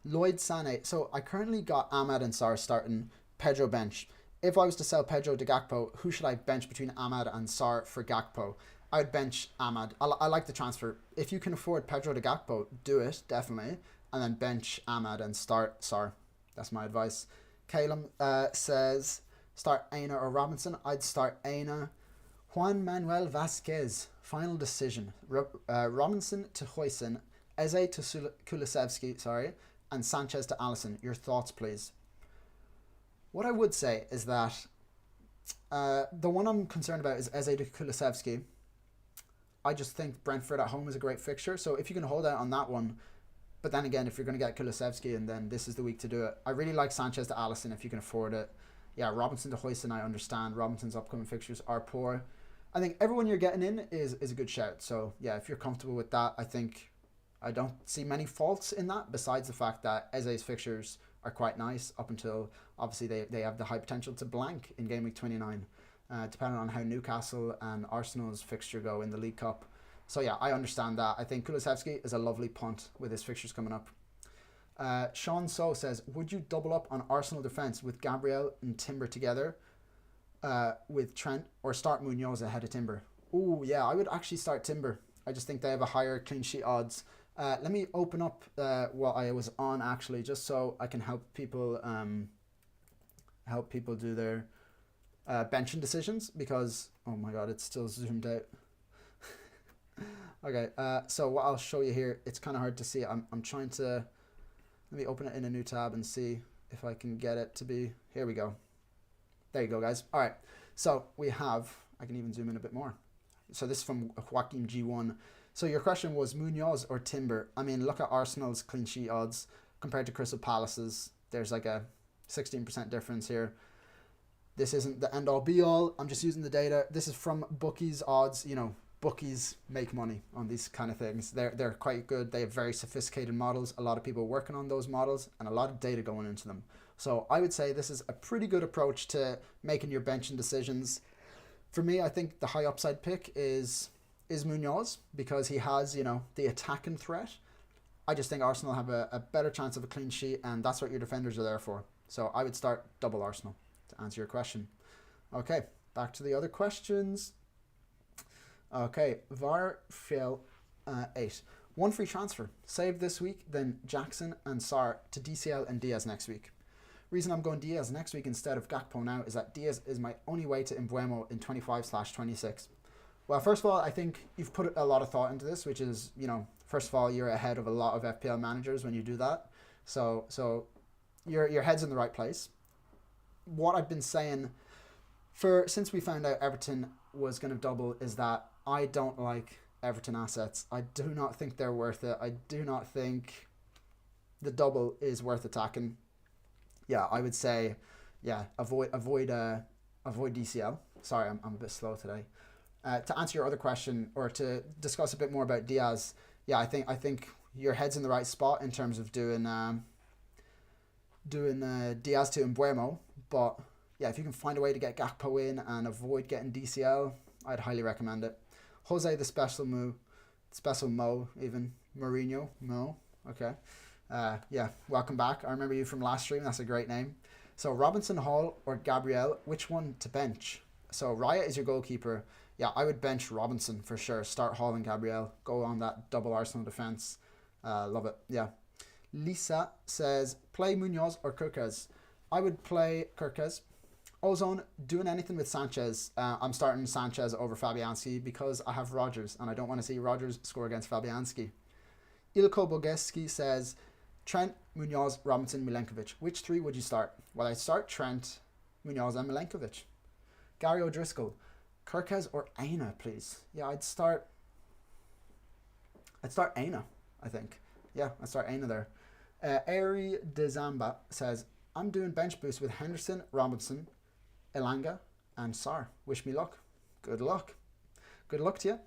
Lloyd Sané. So I currently got Ahmad and Sarr starting, Pedro bench. If I was to sell Pedro to Gakpo, who should I bench between Ahmad and Sarr for Gakpo? I would bench Ahmad. I like the transfer. If you can afford Pedro to Gakpo, do it, definitely. And then bench Ahmad and start Sarr. That's my advice. Calum says, start Aina or Robinson. I'd start Aina. Juan Manuel Vasquez. Final decision. Robinson to Huijsen. Eze to Kulusevski, and Sanchez to Alisson. Your thoughts, please. What I would say is that the one I'm concerned about is Eze to Kulusevski. I just think Brentford at home is a great fixture. So if you can hold out on that one, but then again, if you're going to get Kulusevski, and then this is the week to do it. I really like Sanchez to Alisson if you can afford it. Yeah, Robinson to Huijsen, I understand. Robinson's upcoming fixtures are poor. I think everyone you're getting in is a good shout. So yeah, if you're comfortable with that, I think I don't see many faults in that, besides the fact that Eze's fixtures are quite nice up until, obviously, they have the high potential to blank in Game Week 29, depending on how Newcastle and Arsenal's fixture go in the League Cup. So yeah, I understand that. I think Kulusevski is a lovely punt with his fixtures coming up. Sean So says, would you double up on Arsenal defence with Gabriel and Timber together with Trent, or start Munoz ahead of Timber? Oh yeah, I would actually start Timber. I just think they have a higher clean sheet odds. Let me open up what I was on actually, just so I can help people do their benching decisions, because oh my god, it's still zoomed out. Okay, so what I'll show you here, it's kind of hard to see. I'm trying to, let me open it in a new tab and see if I can get it to be, here we go. There you go, guys. All right, so we have, I can even zoom in a bit more. So this is from Joaquin G1. So your question was Munoz or Timber. I mean, look at Arsenal's clean sheet odds compared to Crystal Palace's. There's like a 16% difference here. This isn't the end all be all. I'm just using the data. This is from bookies odds. You know, bookies make money on these kind of things. They're quite good. They have very sophisticated models. A lot of people working on those models and a lot of data going into them. So I would say this is a pretty good approach to making your benching decisions. For me, I think the high upside pick is Munoz, because he has, you know, the attacking threat. I just think Arsenal have a better chance of a clean sheet, and that's what your defenders are there for. So I would start double Arsenal to answer your question. Okay, back to the other questions. Okay, Varfiel 8. One free transfer. Save this week, then Jackson and Sarr to DCL and Diaz next week. Reason I'm going Diaz next week instead of Gakpo now is that Diaz is my only way to Mbeumo in 25/26. Well, first of all, I think you've put a lot of thought into this, which is, you know, first of all, you're ahead of a lot of FPL managers when you do that. So your head's in the right place. What I've been saying since we found out Everton was going to double is that I don't like Everton assets. I do not think they're worth it. I do not think the double is worth attacking. Yeah, I would say, yeah, avoid DCL. Sorry, I'm a bit slow today. To answer your other question, or to discuss a bit more about Diaz, yeah, I think your head's in the right spot in terms of doing Diaz to Mbuemo, but yeah, if you can find a way to get Gakpo in and avoid getting DCL, I'd highly recommend it. Jose the Special Mo, even Mourinho Mo. Okay, yeah, welcome back. I remember you from last stream. That's a great name. So Robinson, Hall, or Gabriel, which one to bench? So Raya is your goalkeeper. Yeah, I would bench Robinson for sure. Start Hall and Gabriel. Go on that double Arsenal defense. Love it. Yeah. Lisa says, play Munoz or Kirkez. I would play Kirkez. Ozone, doing anything with Sanchez. I'm starting Sanchez over Fabianski because I have Rodgers and I don't want to see Rodgers score against Fabianski. Ilko Bogeski says, Trent, Munoz, Robinson, Milenkovic. Which three would you start? Well, I'd start Trent, Munoz, and Milenkovic. Gary O'Driscoll, Kirkez or Aina, please. Yeah, I'd start Aina, I think. Yeah, I'd start Aina there. Ari de Zamba says, I'm doing bench boost with Henderson, Robinson, Elanga, and Sar. Wish me luck. Good luck. Good luck to you.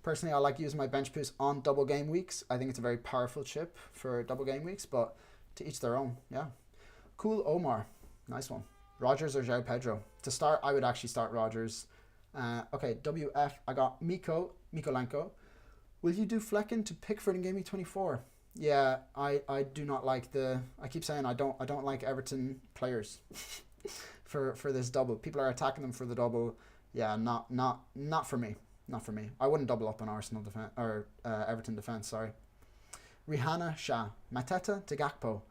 Personally, I like using my bench boost on double game weeks. I think it's a very powerful chip for double game weeks, but to each their own. Yeah. Cool Omar. Nice one. Rodgers or João Pedro? To start, I would actually start Rodgers. Okay, WF. I got Mikolenko. Will you do Flecken to Pickford in Game Week 24? Yeah, I do not like I keep saying I don't like Everton players for this double. People are attacking them for the double. Yeah, not for me. Not for me. I wouldn't double up on Arsenal defense or Everton defense. Sorry. Rihanna Shah, Mateta to Gakpo.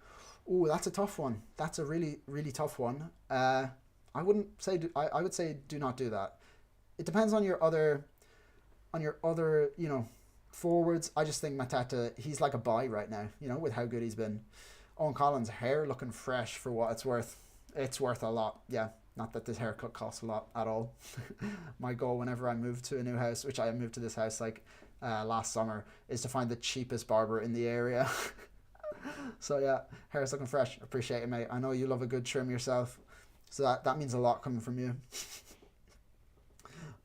Ooh, that's a tough one. That's a really tough one. I wouldn't say. I would say do not do that. It depends on your other forwards. I just think Mateta, he's like a buy right now, with how good he's been. Owen Collins' hair looking fresh for what it's worth. It's worth a lot. Yeah, not that this haircut costs a lot at all. My goal whenever I move to a new house, which I moved to this house last summer, is to find the cheapest barber in the area. So yeah, hair's looking fresh. Appreciate it, mate. I know you love a good trim yourself, so that means a lot coming from you.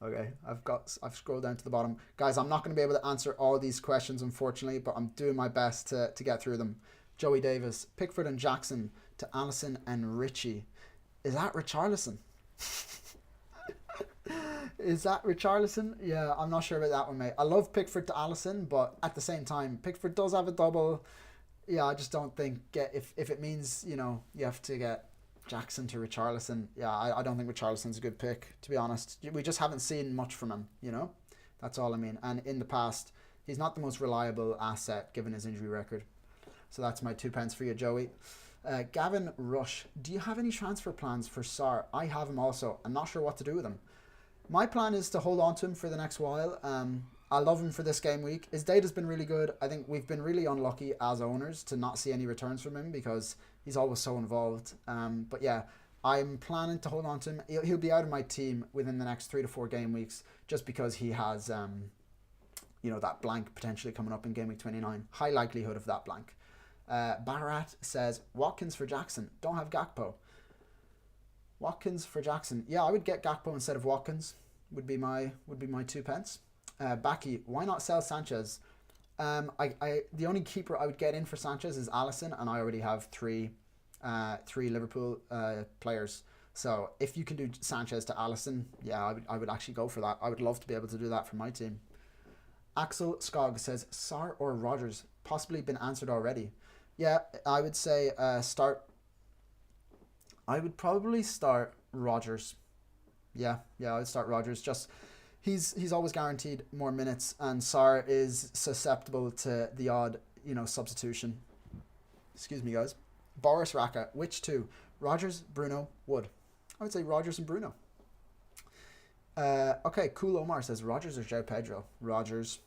Okay, I've scrolled down to the bottom. Guys, I'm not going to be able to answer all these questions, unfortunately, but I'm doing my best to get through them. Joey Davis, Pickford and Jackson to Allison and Richie. Is that Richarlison? Is that Richarlison? Yeah, I'm not sure about that one, mate. I love Pickford to Allison, but at the same time, Pickford does have a double. Yeah, I just don't think if it means, you have to get Jackson to Richarlison. Yeah, I don't think Richarlison's a good pick, to be honest. We just haven't seen much from him, That's all I mean. And in the past, he's not the most reliable asset given his injury record. So that's my 2 pence for you, Joey. Gavin Rush, do you have any transfer plans for Sar? I have him also. I'm not sure what to do with him. My plan is to hold on to him for the next while. I love him for this game week. His data's been really good. I think we've been really unlucky as owners to not see any returns from him because he's always so involved. But yeah, I'm planning to hold on to him. He'll be out of my team within the next 3 to 4 game weeks just because he has, that blank potentially coming up in game week 29. High likelihood of that blank. Barat says, Watkins for Jackson. Don't have Gakpo. Watkins for Jackson. Yeah, I would get Gakpo instead of Watkins. Would be my 2 pence. Backy, why not sell Sanchez? The only keeper I would get in for Sanchez is Alisson, and I already have three Liverpool players. So if you can do Sanchez to Alisson, yeah, I would actually go for that. I would love to be able to do that for my team. Axel Skog says, Sar or Rodgers? Possibly been answered already. Yeah, I would say start. I would probably start Rodgers. Yeah, I would start Rodgers. Just he's always guaranteed more minutes, and Sar is susceptible to the odd substitution. Excuse me, guys. Boris Raka, which two? Rodgers, Bruno, Wood. I would say Rodgers and Bruno. Okay, Cool Omar says Rodgers or João Pedro. Rodgers.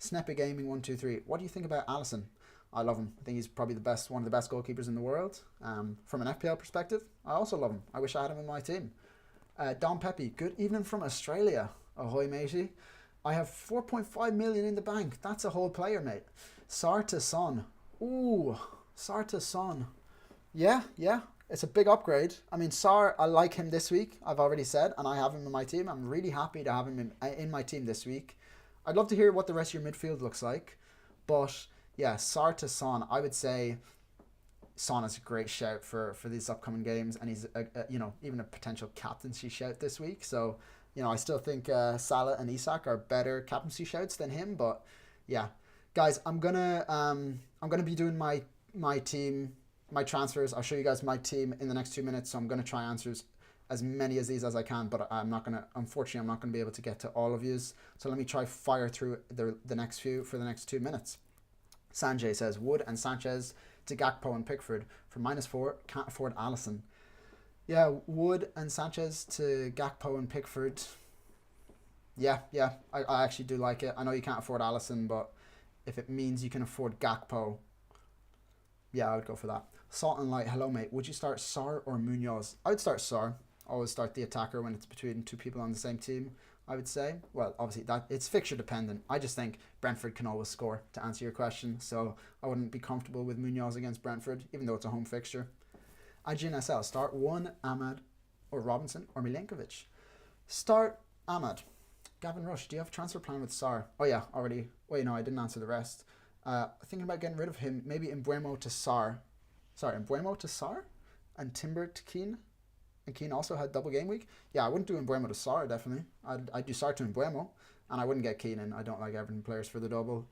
Sneppy Gaming 123. What do you think about Alisson? I love him. I think he's probably one of the best goalkeepers in the world. From an FPL perspective, I also love him. I wish I had him in my team. Don Pepe, good evening from Australia. Ahoy, matey. I have 4.5 million in the bank. That's a whole player, mate. Sar to Son. Ooh, Sar to Son. Yeah, yeah. It's a big upgrade. I mean, Sar, I like him this week, I've already said, and I have him in my team. I'm really happy to have him in my team this week. I'd love to hear what the rest of your midfield looks like. But, yeah, Sar to Son, I would say Son is a great shout for these upcoming games, and he's, even a potential captaincy shout this week. So, I still think Salah and Isak are better captaincy shouts than him, but, yeah. Guys, I'm gonna be doing my team, my transfers. I'll show you guys my team in the next 2 minutes. So I'm gonna try answer as many of these as I can, but unfortunately, I'm not gonna be able to get to all of yous. So let me try fire through the next few for the next 2 minutes. Sanjay says Wood and Sanchez to Gakpo and Pickford for -4. Can't afford Allison. Yeah, Wood and Sanchez to Gakpo and Pickford. Yeah, I actually do like it. I know you can't afford Allison, but if it means you can afford Gakpo, yeah, I would go for that. Salt and Light, hello mate. Would you start Sar or Munoz? I would start Sar. Always start the attacker when it's between two people on the same team, I would say. Well, obviously it's fixture dependent. I just think Brentford can always score, to answer your question. So I wouldn't be comfortable with Munoz against Brentford, even though it's a home fixture. IGN SL, start one Ahmad or Robinson or Milenkovic. Start Ahmad. Gavin Rush, do you have a transfer plan with Sar? Oh yeah, already. Wait, no, I didn't answer the rest. Thinking about getting rid of him. Maybe Mbeumo to Sar. Sorry, Mbeumo to Sar? And Timber to Keane? And Keane also had double game week? Yeah, I wouldn't do Mbeumo to Sar, definitely. I'd do Sar to Mbeumo. And I wouldn't get Keane in. I don't like Everton players for the double.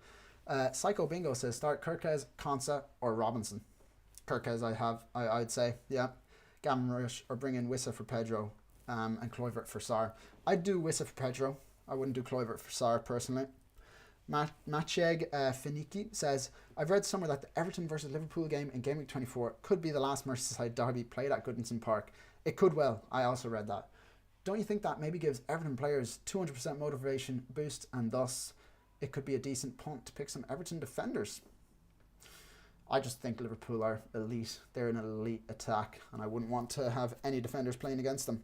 Psycho Bingo says start Kirkez, Konsa, or Robinson. Kirkez I'd say, yeah. Gavin Rush, or bring in Wissa for Pedro. And Kluivert for Sar. I'd do Wissa for Pedro. I wouldn't do Kluivert for Sar personally. Macheg Finiki says, I've read somewhere that the Everton versus Liverpool game in Game Week 24 could be the last Merseyside derby played at Goodison Park. It could well. I also read that. Don't you think that maybe gives Everton players 200% motivation boost, and thus it could be a decent punt to pick some Everton defenders? I just think Liverpool are elite. They're an elite attack, and I wouldn't want to have any defenders playing against them.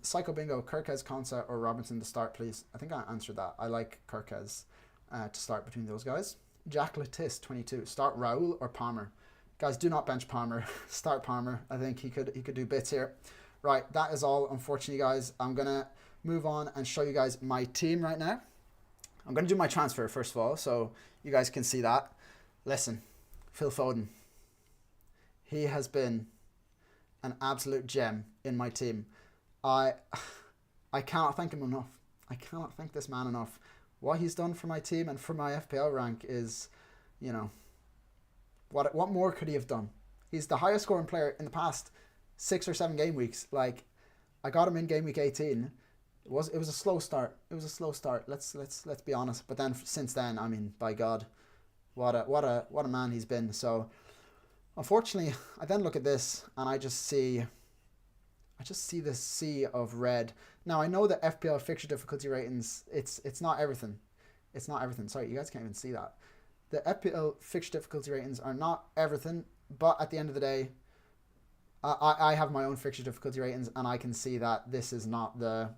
Psycho Bingo, Kirkez, Konsa, or Robinson to start, please. I think I answered that. I like Kirkez to start between those guys. Jack Latis, 22. Start Raul or Palmer. Guys, do not bench Palmer. Start Palmer. I think he could do bits here. Right, that is all, unfortunately, guys. I'm going to move on and show you guys my team right now. I'm going to do my transfer, first of all, so you guys can see that. Listen, Phil Foden. He has been an absolute gem in my team. I cannot thank him enough. I cannot thank this man enough. What he's done for my team and for my FPL rank is, what more could he have done? He's the highest scoring player in the past 6 or 7 game weeks. Like, I got him in game week 18. It was a slow start. Let's be honest. But then since then, I mean, by God, what a man he's been. So, unfortunately, I then look at this and I just see this sea of red. Now, I know that FPL fixture difficulty ratings, it's not everything. It's not everything. Sorry, you guys can't even see that. The FPL fixture difficulty ratings are not everything, but at the end of the day, I have my own fixture difficulty ratings, and I can see that this is not the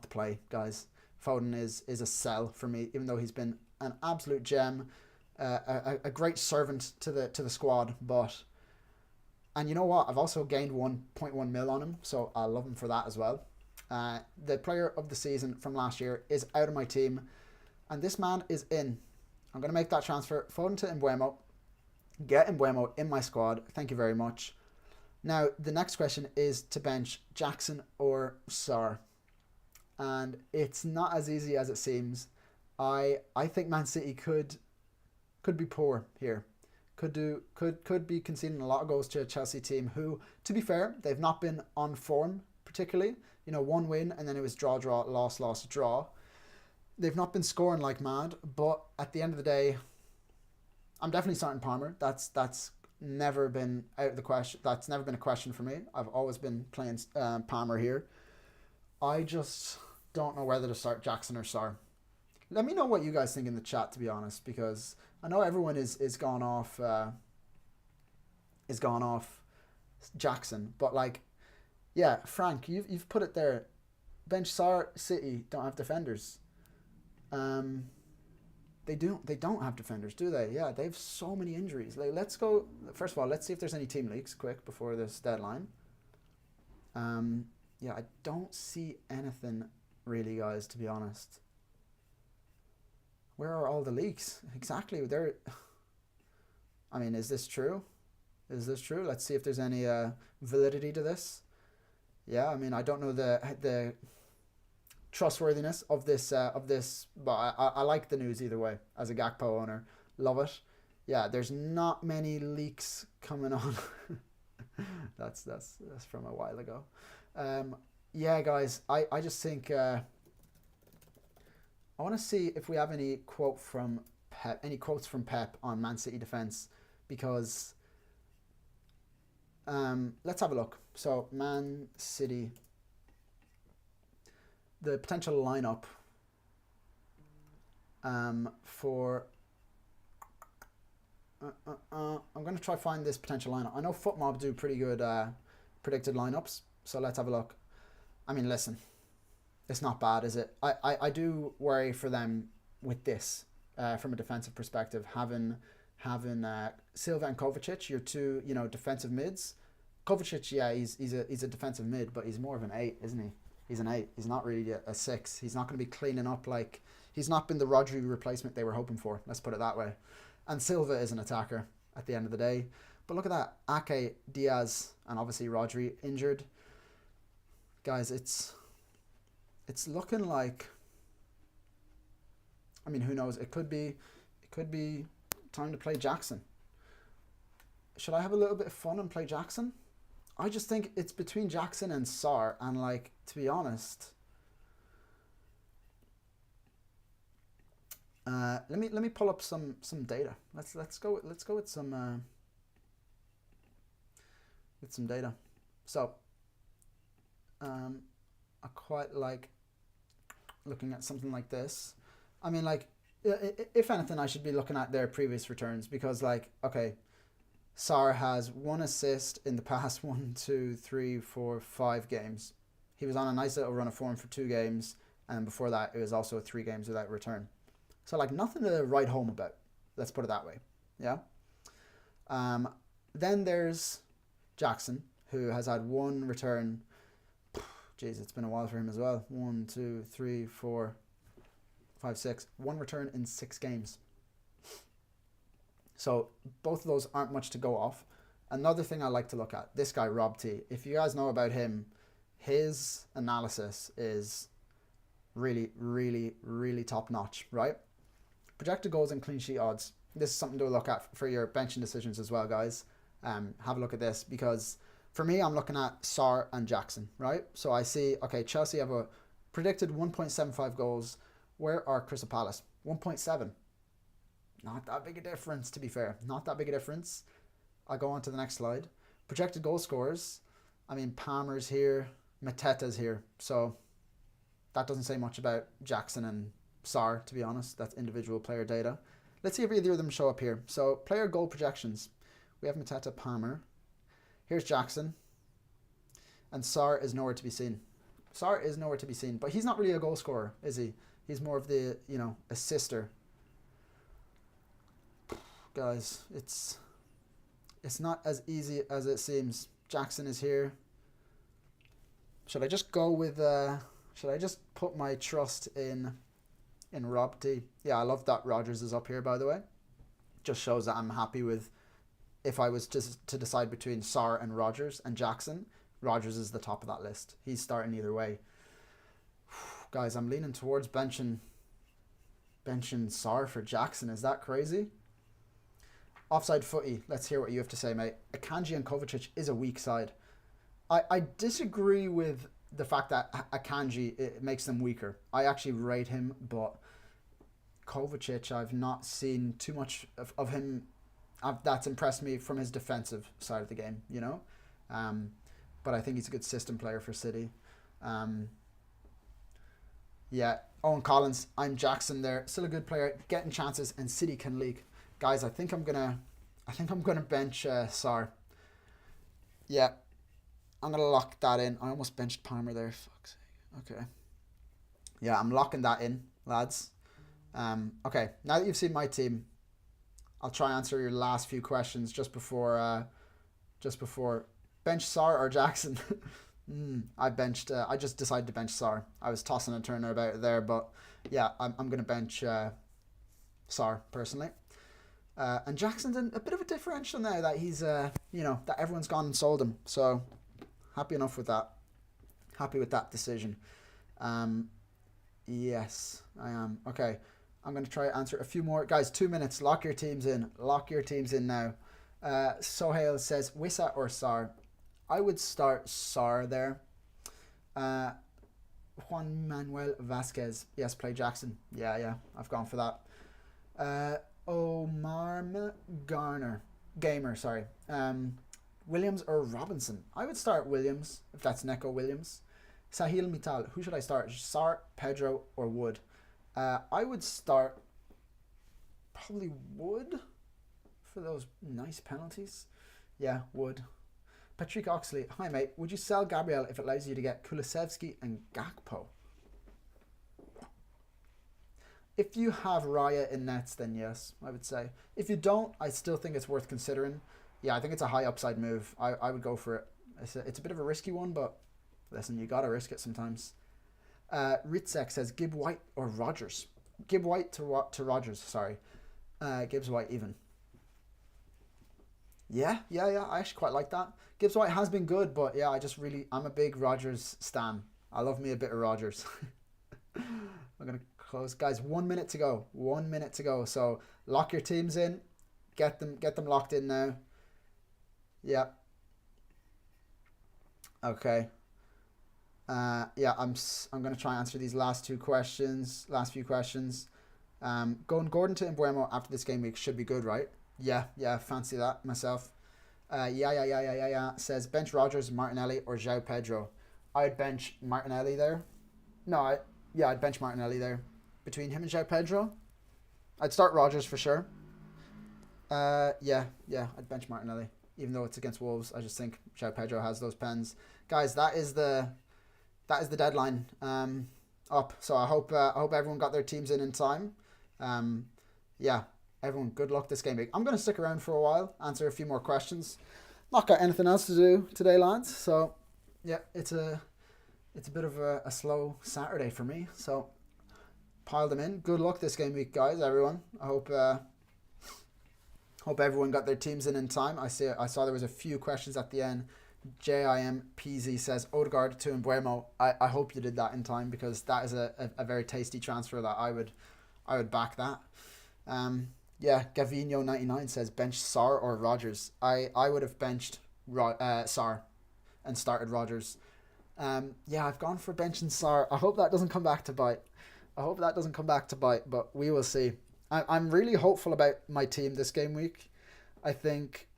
play, guys. Foden is a sell for me, even though he's been an absolute gem, a great servant to the squad, but... And you know what? I've also gained 1.1 mil on him, so I love him for that as well. The player of the season from last year is out of my team, and this man is in. I'm going to make that transfer. Foden to Mbeumo. Get Mbeumo in my squad. Thank you very much. Now, the next question is to bench Jackson or Sar. And it's not as easy as it seems. I think Man City could be poor here. Could be conceding a lot of goals to a Chelsea team who, to be fair, they've not been on form particularly. One win and then it was draw, loss, draw. They've not been scoring like mad, but at the end of the day, I'm definitely starting Palmer. That's never been out of the question. That's never been a question for me. I've always been playing Palmer here. I just don't know whether to start Jackson or Sar. Let me know what you guys think in the chat, to be honest, because I know everyone is gone off Jackson, but like, yeah, Frank, you've put it there. Bench Sar, City don't have defenders. They don't have defenders, do they? Yeah, they have so many injuries. Like, let's go. First of all, let's see if there's any team leaks quick before this deadline. Yeah, I don't see anything really, guys. To be honest, where are all the leaks? Exactly. There. I mean, is this true? Is this true? Let's see if there's any validity to this. Yeah, I mean, I don't know the trustworthiness of this, but I like the news either way. As a Gakpo owner, love it. Yeah, there's not many leaks coming on. that's from a while ago. Yeah, guys, I just think I want to see if we have any quotes from Pep on Man City defense, because let's have a look. So Man City, the potential lineup for I'm going to try find this potential lineup. I know FootMob do pretty good predicted lineups, so let's have a look. I mean, listen, it's not bad, is it? I do worry for them with this from a defensive perspective, having Silva and Kovacic, your two, defensive mids. Kovacic, yeah, he's a defensive mid, but he's more of an 8, isn't he? He's an 8. He's not really a 6. He's not going to be cleaning up like... He's not been the Rodri replacement they were hoping for. Let's put it that way. And Silva is an attacker at the end of the day. But look at that. Ake, Diaz, and obviously Rodri injured. Guys, it's looking like... I mean, who knows? It could be time to play Jackson. Should I have a little bit of fun and play Jackson? I just think it's between Jackson and Sarr, and like, to be honest, let me pull up some data. Let's go with some data. So I quite like looking at something like this. I mean, like, if anything, I should be looking at their previous returns, because, like, okay, Sarr has 1 assist in the past 1, 2, 3, 4, 5 games. He was on a nice little run of form for 2 games, and before that, it was also 3 games without return. So, like, nothing to write home about. Let's put it that way. Yeah. Then there's Jackson, who has had 1 return. Jeez, it's been a while for him as well. 1, 2, 3, 4, 5, 6. 1 return in 6 games. So both of those aren't much to go off. Another thing I like to look at, this guy, Rob T. If you guys know about him, his analysis is really, really, really top notch, right? Projected goals and clean sheet odds. This is something to look at for your benching decisions as well, guys. Have a look at this, because for me, I'm looking at Sarr and Jackson, right? So I see, okay, Chelsea have a predicted 1.75 goals. Where are Crystal Palace? 1.7. Not that big a difference, to be fair. Not that big a difference. I'll go on to the next slide. Projected goal scorers. I mean, Palmer's here. Mateta's here. So that doesn't say much about Jackson and Sarr, to be honest. That's individual player data. Let's see if either of them show up here. So player goal projections. We have Mateta, Palmer. Here's Jackson. And Sarr is nowhere to be seen. Sarr is nowhere to be seen. But he's not really a goal scorer, is he? He's more of the, assister. Guys, it's not as easy as it seems. Jackson is here. Should I just go with should I just put my trust in Rob T? Yeah, I love that Rodgers is up here, by the way. Just shows that I'm happy with, if I was to decide between Sarr and Rodgers and Jackson, Rodgers is the top of that list. He's starting either way. Guys, I'm leaning towards benching Sarr for Jackson. Is that crazy? Offside footy. Let's hear what you have to say, mate. Akanji and Kovacic is a weak side. I disagree with the fact that Akanji, it makes them weaker. I actually rate him, but Kovacic, I've not seen too much of him that's impressed me from his defensive side of the game, but I think he's a good system player for City. Yeah, Owen Collins, I'm Jackson there. Still a good player, getting chances, and City can leak. Guys, I think I'm gonna bench Sarr. Yeah, I'm gonna lock that in. I almost benched Palmer there. Fuck's sake. Okay. Yeah, I'm locking that in, lads. Okay, now that you've seen my team, I'll try and answer your last few questions just before bench Sar or Jackson. I just decided to bench Sar. I was tossing and turning about there, but yeah, I'm gonna bench Sar personally. And Jackson's in a bit of a differential now that he's that everyone's gone and sold him. So happy enough with that. Happy with that decision. Yes, I am. Okay, I'm going to try to answer a few more. Guys, 2 minutes. Lock your teams in. Lock your teams in now. Sohail says, Wissa or Sar? I would start Sar there. Juan Manuel Vasquez. Yes, play Jackson. Yeah, I've gone for that. Omar Garner. Gamer, sorry. Williams or Robinson? I would start Williams, if that's Neko Williams. Sahil Mittal. Who should I start? Sar, Pedro, or Wood? I would start probably Wood for those nice penalties. Yeah, Wood. Patrick Oxley. Hi, mate. Would you sell Gabriel if it allows you to get Kulusevski and Gakpo? If you have Raya in nets, then yes, I would say. If you don't, I still think it's worth considering. Yeah, I think it's a high upside move. I would go for it. It's a bit of a risky one, but listen, you got to risk it sometimes. Ritzek says, Gibb White or Rogers? Gibb White to Rogers, sorry. Gibbs White even. Yeah, I actually quite like that. Gibbs White has been good, but yeah, I'm a big Rogers stan. I love me a bit of Rogers. I'm going to close. Guys, 1 minute to go. 1 minute to go. So lock your teams in. Get them locked in now. Yeah. Okay. Yeah, I'm going to try and answer these last few questions. Going Gordon to Embuemo after this game week should be good, right? Yeah, fancy that myself. Yeah. Says bench Rogers, Martinelli, or João Pedro. I'd bench Martinelli there. I'd bench Martinelli there. Between him and João Pedro, I'd start Rogers for sure. Yeah, I'd bench Martinelli. Even though it's against Wolves, I just think João Pedro has those pens. Guys, that is the deadline up. So I hope everyone got their teams in time. Yeah, everyone, good luck this game week. I'm going to stick around for a while, answer a few more questions. Not got anything else to do today, lads. So yeah, it's a bit of a slow Saturday for me. So pile them in. Good luck this game week, guys. Everyone. I hope everyone got their teams in time. I saw there was a few questions at the end. JIMPZ says Odegaard to Embuemo. I hope you did that in time because that is a very tasty transfer that I would back that. Yeah, Gavino99 says bench Sar or Rogers. I would have benched Sar and started Rogers. Yeah, I've gone for bench and Sar. I hope that doesn't come back to bite. But we will see. I'm really hopeful about my team this game week. I think.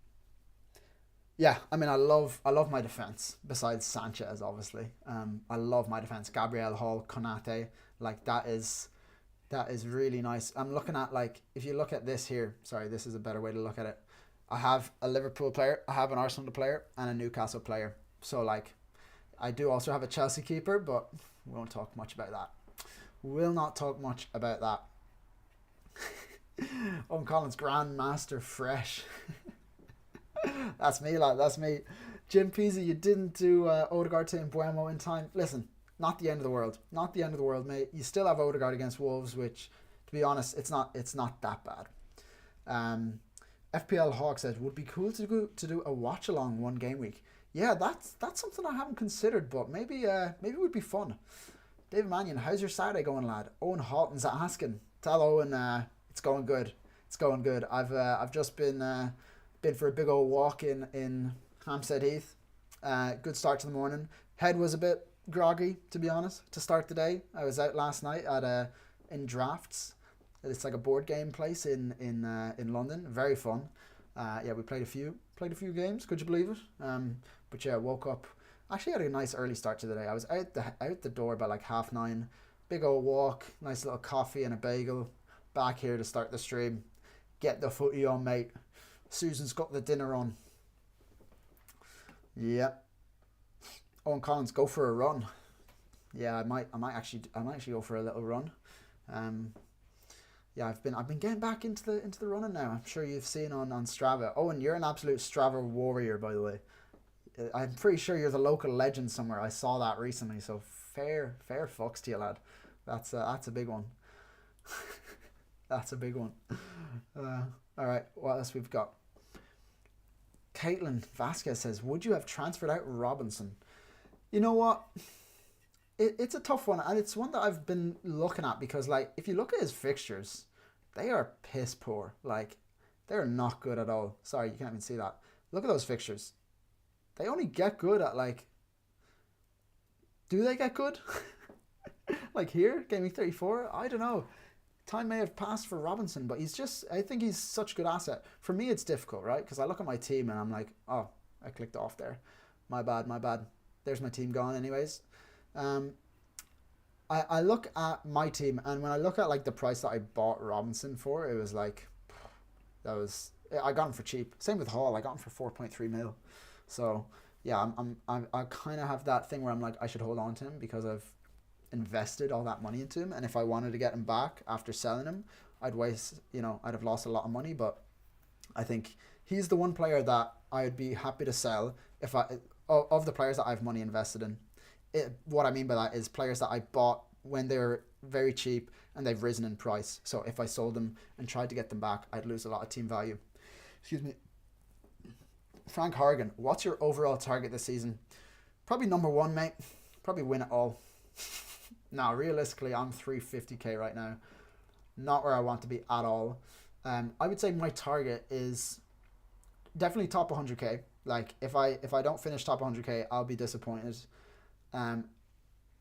Yeah, I mean, I love my defense. Besides Sanchez, obviously, I love my defense. Gabriel Hall, Konate, like that is really nice. I'm looking at if you look at this here. Sorry, this is a better way to look at it. I have a Liverpool player, I have an Arsenal player, and a Newcastle player. So I do also have a Chelsea keeper, but we won't talk much about that. We'll not talk much about that. Owen Collins, Grandmaster Fresh. That's me, lad. That's me. Jim Peasy, you didn't do Odegaard to Embuemo in time. Listen, not the end of the world. Not the end of the world, mate. You still have Odegaard against Wolves, which, to be honest, it's not that bad. FPL Hawk says, would be cool to do a watch along one game week. Yeah, that's something I haven't considered, but maybe it would be fun. David Mannion, how's your Saturday going, lad? Owen Halton's asking. Tell Owen it's going good. It's going good. I've just been for a big old walk in Hampstead Heath. Good start to the morning. Head was a bit groggy, to be honest, to start the day. I was out last night in Drafts. It's like a board game place in London. Very fun. Yeah, we played a few games. Could you believe it? But yeah, woke up. Actually had a nice early start to the day. I was out the door by 9:30. Big old walk, nice little coffee and a bagel. Back here to start the stream. Get the footy on, mate. Susan's got the dinner on. Yeah. Owen Collins, go for a run. Yeah, I might actually go for a little run. yeah, I've been getting back into the running now. I'm sure you've seen on Strava. Oh, and you're an absolute Strava warrior, by the way. I'm pretty sure you're the local legend somewhere. I saw that recently. So fair fucks to you, lad. That's a big one. That's a big one. All right, what else we've got? Caitlin Vasquez says, "Would you have transferred out Robinson?" You know what? It's a tough one, and it's one that I've been looking at because, like, if you look at his fixtures, they are piss poor. Like, they're not good at all. Sorry, you can't even see that. Look at those fixtures. They only get good at, like, do they get good? Like here, game week 34? I don't know. Time may have passed for Robinson, but I think he's such a good asset. For me, it's difficult, right? Because I look at my team and I'm like, oh, I clicked off there. My bad. There's my team gone anyways. I look at my team, and when I look at like the price that I bought Robinson for, it was like, I got him for cheap. Same with Hall, I got him for 4.3 mil. So yeah, I kind of have that thing where I'm like, I should hold on to him because I've invested all that money into him, and if I wanted to get him back after selling him, I'd have lost a lot of money. But I think he's the one player that I'd be happy to sell if of the players that I have money invested in. What I mean by that is players that I bought when they were very cheap and they've risen in price. So if I sold them and tried to get them back, I'd lose a lot of team value. Excuse me. Frank Horgan, what's your overall target this season? Probably number one, mate. Probably win it all. Now, realistically, I'm 350k right now. Not where I want to be at all. I would say my target is definitely top 100k. Like, if I don't finish top 100k, I'll be disappointed. Other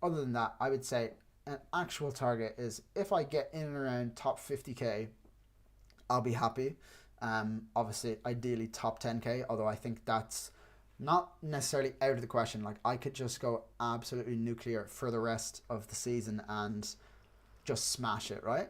than that, I would say an actual target is if I get in and around top 50k, I'll be happy. Obviously, ideally top 10k, although I think that's not necessarily out of the question. Like, I could just go absolutely nuclear for the rest of the season and just smash it, right?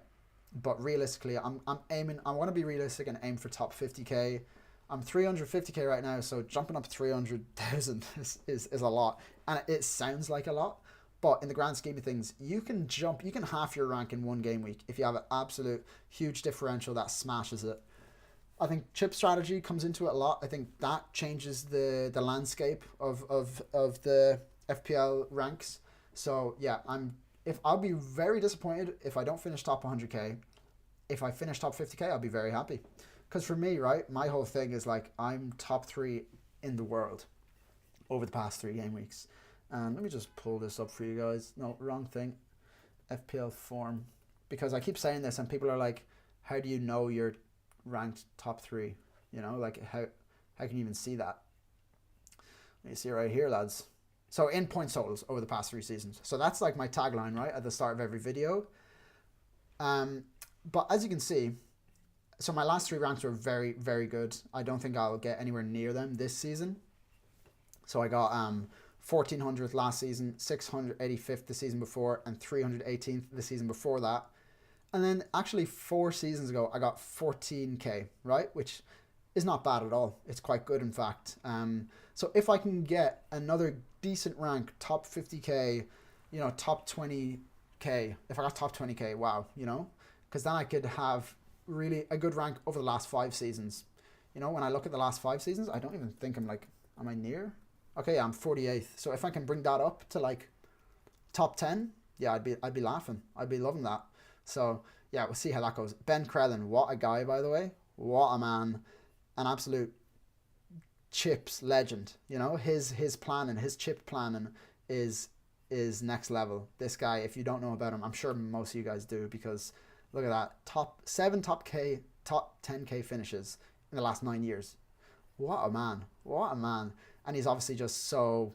But realistically, I want to be realistic and aim for top 50k. I'm 350k right now, so jumping up 300,000 is a lot. And it sounds like a lot, but in the grand scheme of things, you can half your rank in one game week if you have an absolute huge differential that smashes it. I think chip strategy comes into it a lot. I think that changes the landscape of the FPL ranks. So yeah, I'll be very disappointed if I don't finish top 100k. If I finish top 50k, I'll be very happy. Because for me, right, my whole thing is like I'm top 3 in the world over the past 3 game weeks. And let me just pull this up for you guys. No, wrong thing. FPL form. Because I keep saying this and people are like, how do you know you're ranked top 3? You know, like how can you even see that? Let me see right here, lads. So in points totals over the past 3 seasons. So that's like my tagline, right, at the start of every video. But as you can see, so my last 3 ranks were very, very good. I don't think I'll get anywhere near them this season. So I got 1400th last season, 685th the season before, and 318th the season before that. And then actually 4 seasons ago, I got 14k, right? Which is not bad at all. It's quite good, in fact. So if I can get another decent rank, top 50k, top 20k, if I got top 20k, wow, because then I could have really a good rank over the last 5 seasons. When I look at the last 5 seasons, I don't even think I'm like, am I near? Okay, yeah, I'm 48th. So if I can bring that up to like top 10, yeah, I'd be laughing. I'd be loving that. So yeah, we'll see how that goes. Ben Crellin, what a guy, by the way. What a man. An absolute chips legend. His planning, his chip planning is next level. This guy, if you don't know about him, I'm sure most of you guys do, because look at that. Top 10k finishes in the last 9 years. What a man. What a man. And he's obviously just so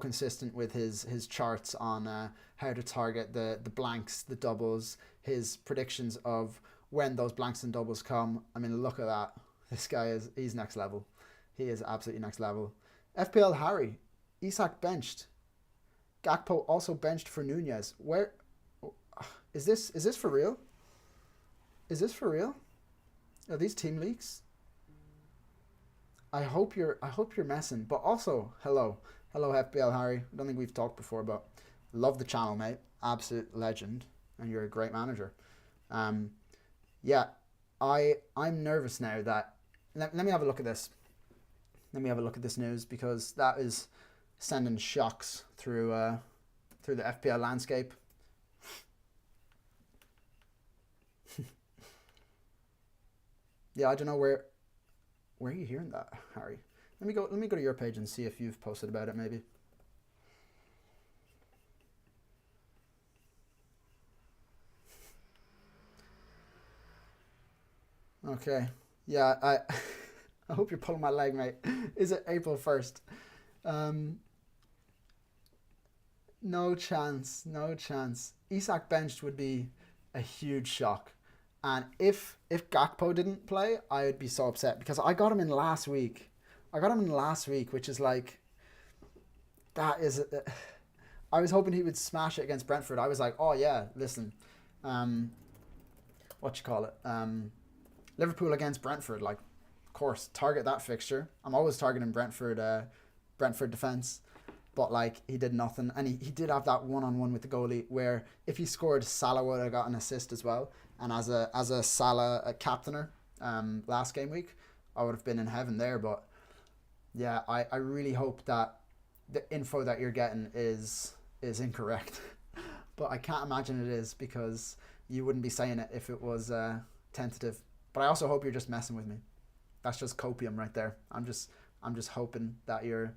consistent with his charts on how to target the blanks, the doubles, his predictions of when those blanks and doubles come. I mean, look at that. This guy he's next level. He is absolutely next level. FPL Harry, Isak benched. Gakpo also benched for Nunez. Where is this for real? Is this for real? Are these team leaks? I hope you're messing. But also, hello FPL Harry. I don't think we've talked before, but love the channel, mate. Absolute legend, and you're a great manager. Yeah, I'm nervous now that let me have a look at this. Let me have a look at this news because that is sending shocks through the FPL landscape. Yeah, I don't know where are you hearing that, Harry? Let me go to your page and see if you've posted about it maybe. Okay. Yeah, I I hope you're pulling my leg, mate. Is it April 1st? Um, no chance. No chance. Isak benched would be a huge shock. And if Gakpo didn't play, I would be so upset because I got him in last week. I got him in last week, which is like that is. I was hoping he would smash it against Brentford. I was like, oh yeah, listen, um, what you call it? Liverpool against Brentford. Like, of course, target that fixture. I'm always targeting Brentford. Brentford defense. But like he did nothing, and he did have that one-on-one with the goalie where if he scored, Salah would have got an assist as well. And as a Salah captainer last game week, I would have been in heaven there. But yeah, I really hope that the info that you're getting is incorrect. But I can't imagine it is because you wouldn't be saying it if it was tentative. But I also hope you're just messing with me. That's just copium right there. I'm just hoping that you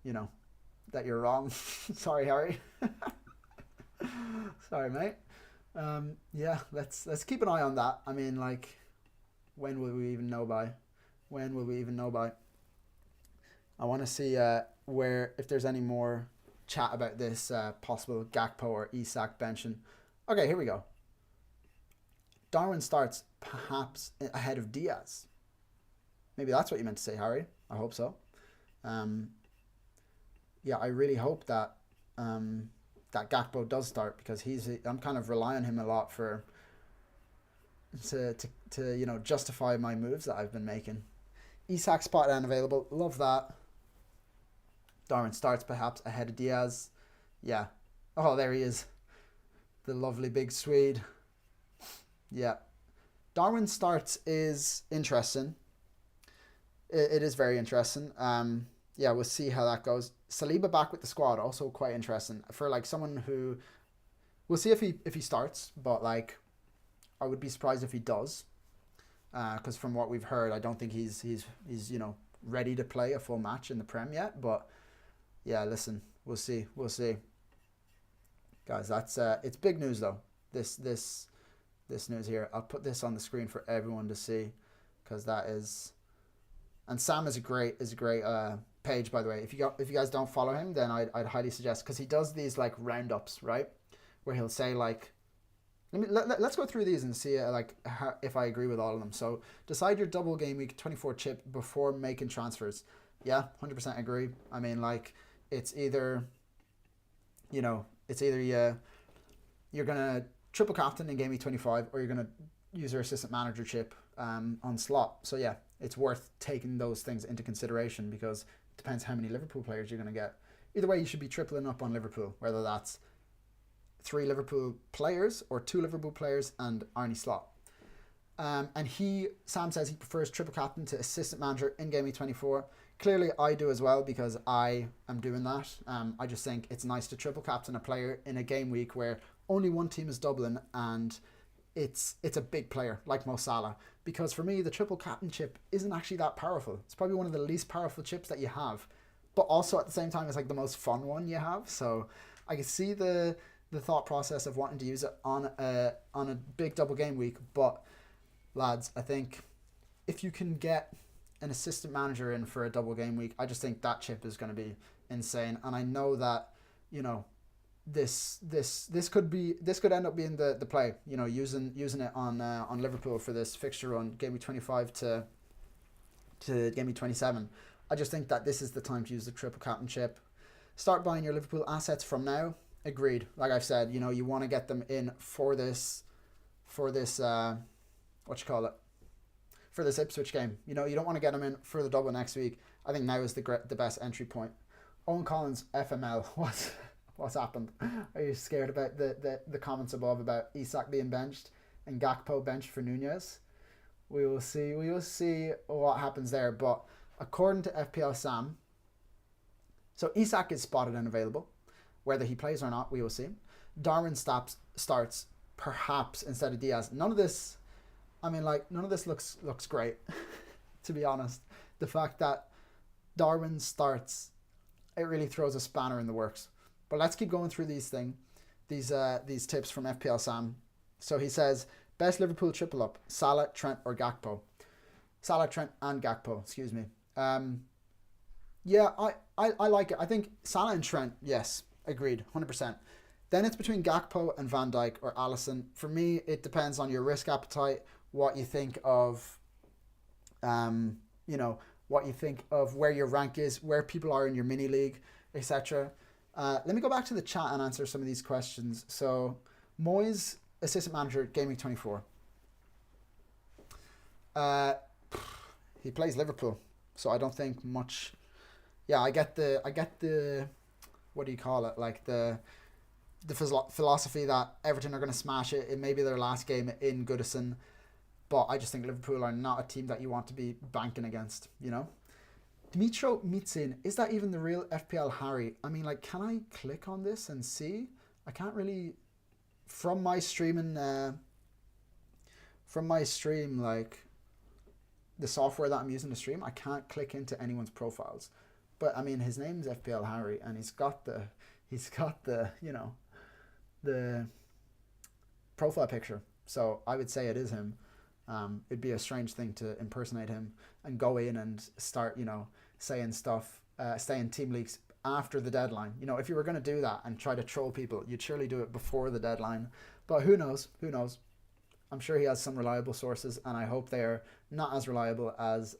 know that you're wrong. Sorry, Harry. Sorry, mate. Yeah, let's keep an eye on that. I mean, like, when will we even know by? When will we even know by? I want to see where if there's any more chat about this possible Gakpo or Isak benching. Okay, here we go. Darwin starts perhaps ahead of Diaz. Maybe that's what you meant to say, Harry. I hope so. Yeah, I really hope that that Gakpo does start because I'm kind of relying on him a lot to justify my moves that I've been making. Isak spot unavailable. Love that. Darwin starts perhaps ahead of Diaz. Yeah. Oh, there he is. The lovely big Swede. Yeah. Darwin starts is interesting. It is very interesting. Yeah, we'll see how that goes. Saliba back with the squad, also quite interesting for like someone who. We'll see if he starts, but like, I would be surprised if he does, because from what we've heard, I don't think he's ready to play a full match in the Prem yet. But yeah, listen, we'll see, guys. That's it's big news though. This news here. I'll put this on the screen for everyone to see, because that is. And Sam is a great page, by the way. If you guys don't follow him, then I'd highly suggest, because he does these like roundups, right, where he'll say like, let's go through these and see if I agree with all of them. So decide your double game week 24 chip before making transfers. Yeah, 100% agree. I mean, like, it's either you're gonna triple captain in game week 25, or you're gonna use your assistant manager chip on slot. So yeah, it's worth taking those things into consideration, because it depends how many Liverpool players you're going to get. Either way, you should be tripling up on Liverpool, whether that's 3 Liverpool players or 2 Liverpool players and Arnie Slot. And Sam says he prefers triple captain to assistant manager in game week 24. Clearly, I do as well, because I am doing that. I just think it's nice to triple captain a player in a game week where only one team is doubling, and it's a big player like Mo Salah, because for me the triple captain chip isn't actually that powerful. It's probably one of the least powerful chips that you have, but also at the same time it's like the most fun one you have. So I can see the thought process of wanting to use it on a big double game week. But lads, I think if you can get an assistant manager in for a double game week, I just think that chip is going to be insane. And I know that this could end up being the play, using it on Liverpool for this fixture run, game week 25 to game week 27. I just think that this is the time to use the triple captain chip. Start buying your Liverpool assets from now. Agreed. Like I've said, you want to get them in for this for this Ipswich game. You don't want to get them in for the double next week. I think now is the best entry point. Owen Collins, FML. What's happened? Are you scared about the comments above about Isak being benched and Gakpo benched for Nunez. We will see. We will see what happens there. But according to FPL Sam, so Isak is spotted and available. Whether he plays or not, we will see. Darwin starts perhaps instead of Diaz. None of this, none of this looks great, to be honest. The fact that Darwin starts, it really throws a spanner in the works. But let's keep going through these tips from FPL Sam. So he says, best Liverpool triple up, Salah, Trent or Gakpo. Salah, Trent and Gakpo, excuse me. Yeah, I like it. I think Salah and Trent, yes, agreed, 100%. Then it's between Gakpo and Van Dijk or Alisson. For me, it depends on your risk appetite, what you think of, what you think of where your rank is, where people are in your mini league, etc. Let me go back to the chat and answer some of these questions. So, Moyes, assistant manager, GameWeek24. He plays Liverpool, so I don't think much. Yeah, I get the, what do you call it? Like the philosophy that Everton are going to smash it. It may be their last game in Goodison, but I just think Liverpool are not a team that you want to be banking against, you know? Dimitro Mitzin, is that even the real FPL Harry? I mean, like, can I click on this and see? I can't really, from my stream, like, the software that I'm using to stream, I can't click into anyone's profiles. But, I mean, his name's FPL Harry, and he's got the, the profile picture. So I would say it is him. It'd be a strange thing to impersonate him and go in and start, saying stuff, stay in team leagues after the deadline. If you were going to do that and try to troll people, you'd surely do it before the deadline. But who knows? Who knows? I'm sure he has some reliable sources, and I hope they are not as reliable as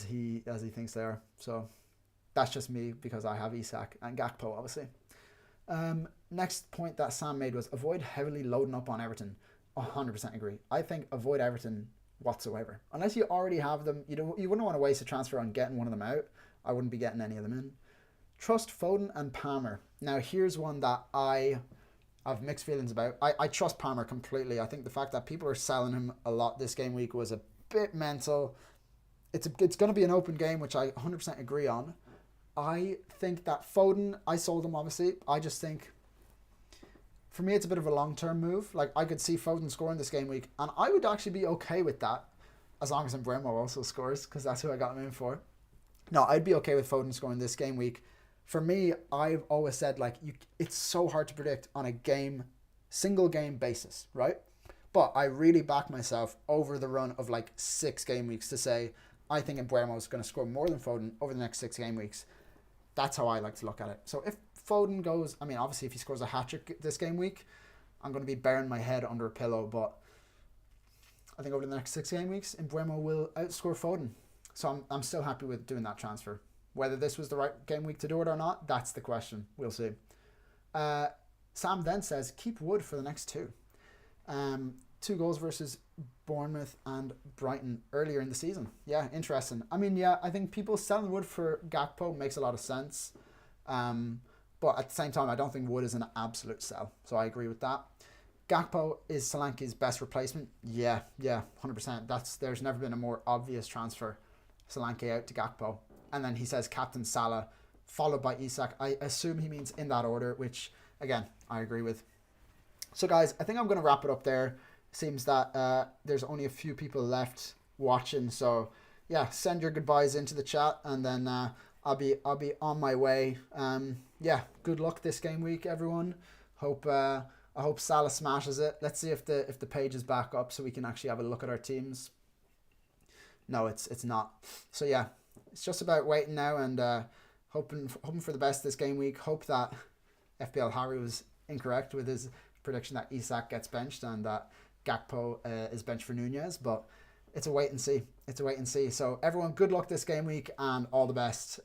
he thinks they are. So that's just me because I have Isak and Gakpo, obviously. Next point that Sam made was avoid heavily loading up on Everton. 100% agree. I think avoid Everton whatsoever. Unless you already have them, you wouldn't want to waste a transfer on getting one of them out. I wouldn't be getting any of them in. Trust Foden and Palmer. Now here's one that I have mixed feelings about. I trust Palmer completely. I think the fact that people are selling him a lot this game week was a bit mental. It's going to be an open game, which I 100% agree on. I think that Foden, I sold him obviously. I just think, for me, it's a bit of a long-term move. Like, I could see Foden scoring this game week, and I would actually be okay with that, as long as Mbeumo also scores, because that's who I got him in for. No, I'd be okay with Foden scoring this game week. For me, I've always said, like, it's so hard to predict on a single game basis, right? But I really back myself over the run of, like, 6 game weeks to say, I think Mbeumo is going to score more than Foden over the next 6 game weeks. That's how I like to look at it. So if Foden goes, obviously if he scores a hat-trick this game week, I'm going to be burying my head under a pillow, but I think over the next 6 game weeks, Mbeumo will outscore Foden. So I'm still happy with doing that transfer. Whether this was the right game week to do it or not, that's the question. We'll see. Sam then says, keep Wood for the next 2. 2 goals versus Bournemouth and Brighton earlier in the season. Yeah, interesting. I think people selling Wood for Gakpo makes a lot of sense. But at the same time, I don't think Wood is an absolute sell. So I agree with that. Gakpo is Solanke's best replacement. Yeah, 100%. There's never been a more obvious transfer. Solanke out to Gakpo. And then he says Captain Salah, followed by Isak. I assume he means in that order, which, again, I agree with. So, guys, I think I'm going to wrap it up there. Seems that there's only a few people left watching. So, yeah, send your goodbyes into the chat, and then I'll be on my way. Good luck this game week, everyone. I hope Salah smashes it. Let's see if the page is back up so we can actually have a look at our teams. No, it's not. So yeah, it's just about waiting now and hoping for the best this game week. Hope that FPL Harry was incorrect with his prediction that Isak gets benched and that Gakpo is benched for Nunez, but it's a wait and see. So everyone, good luck this game week and all the best.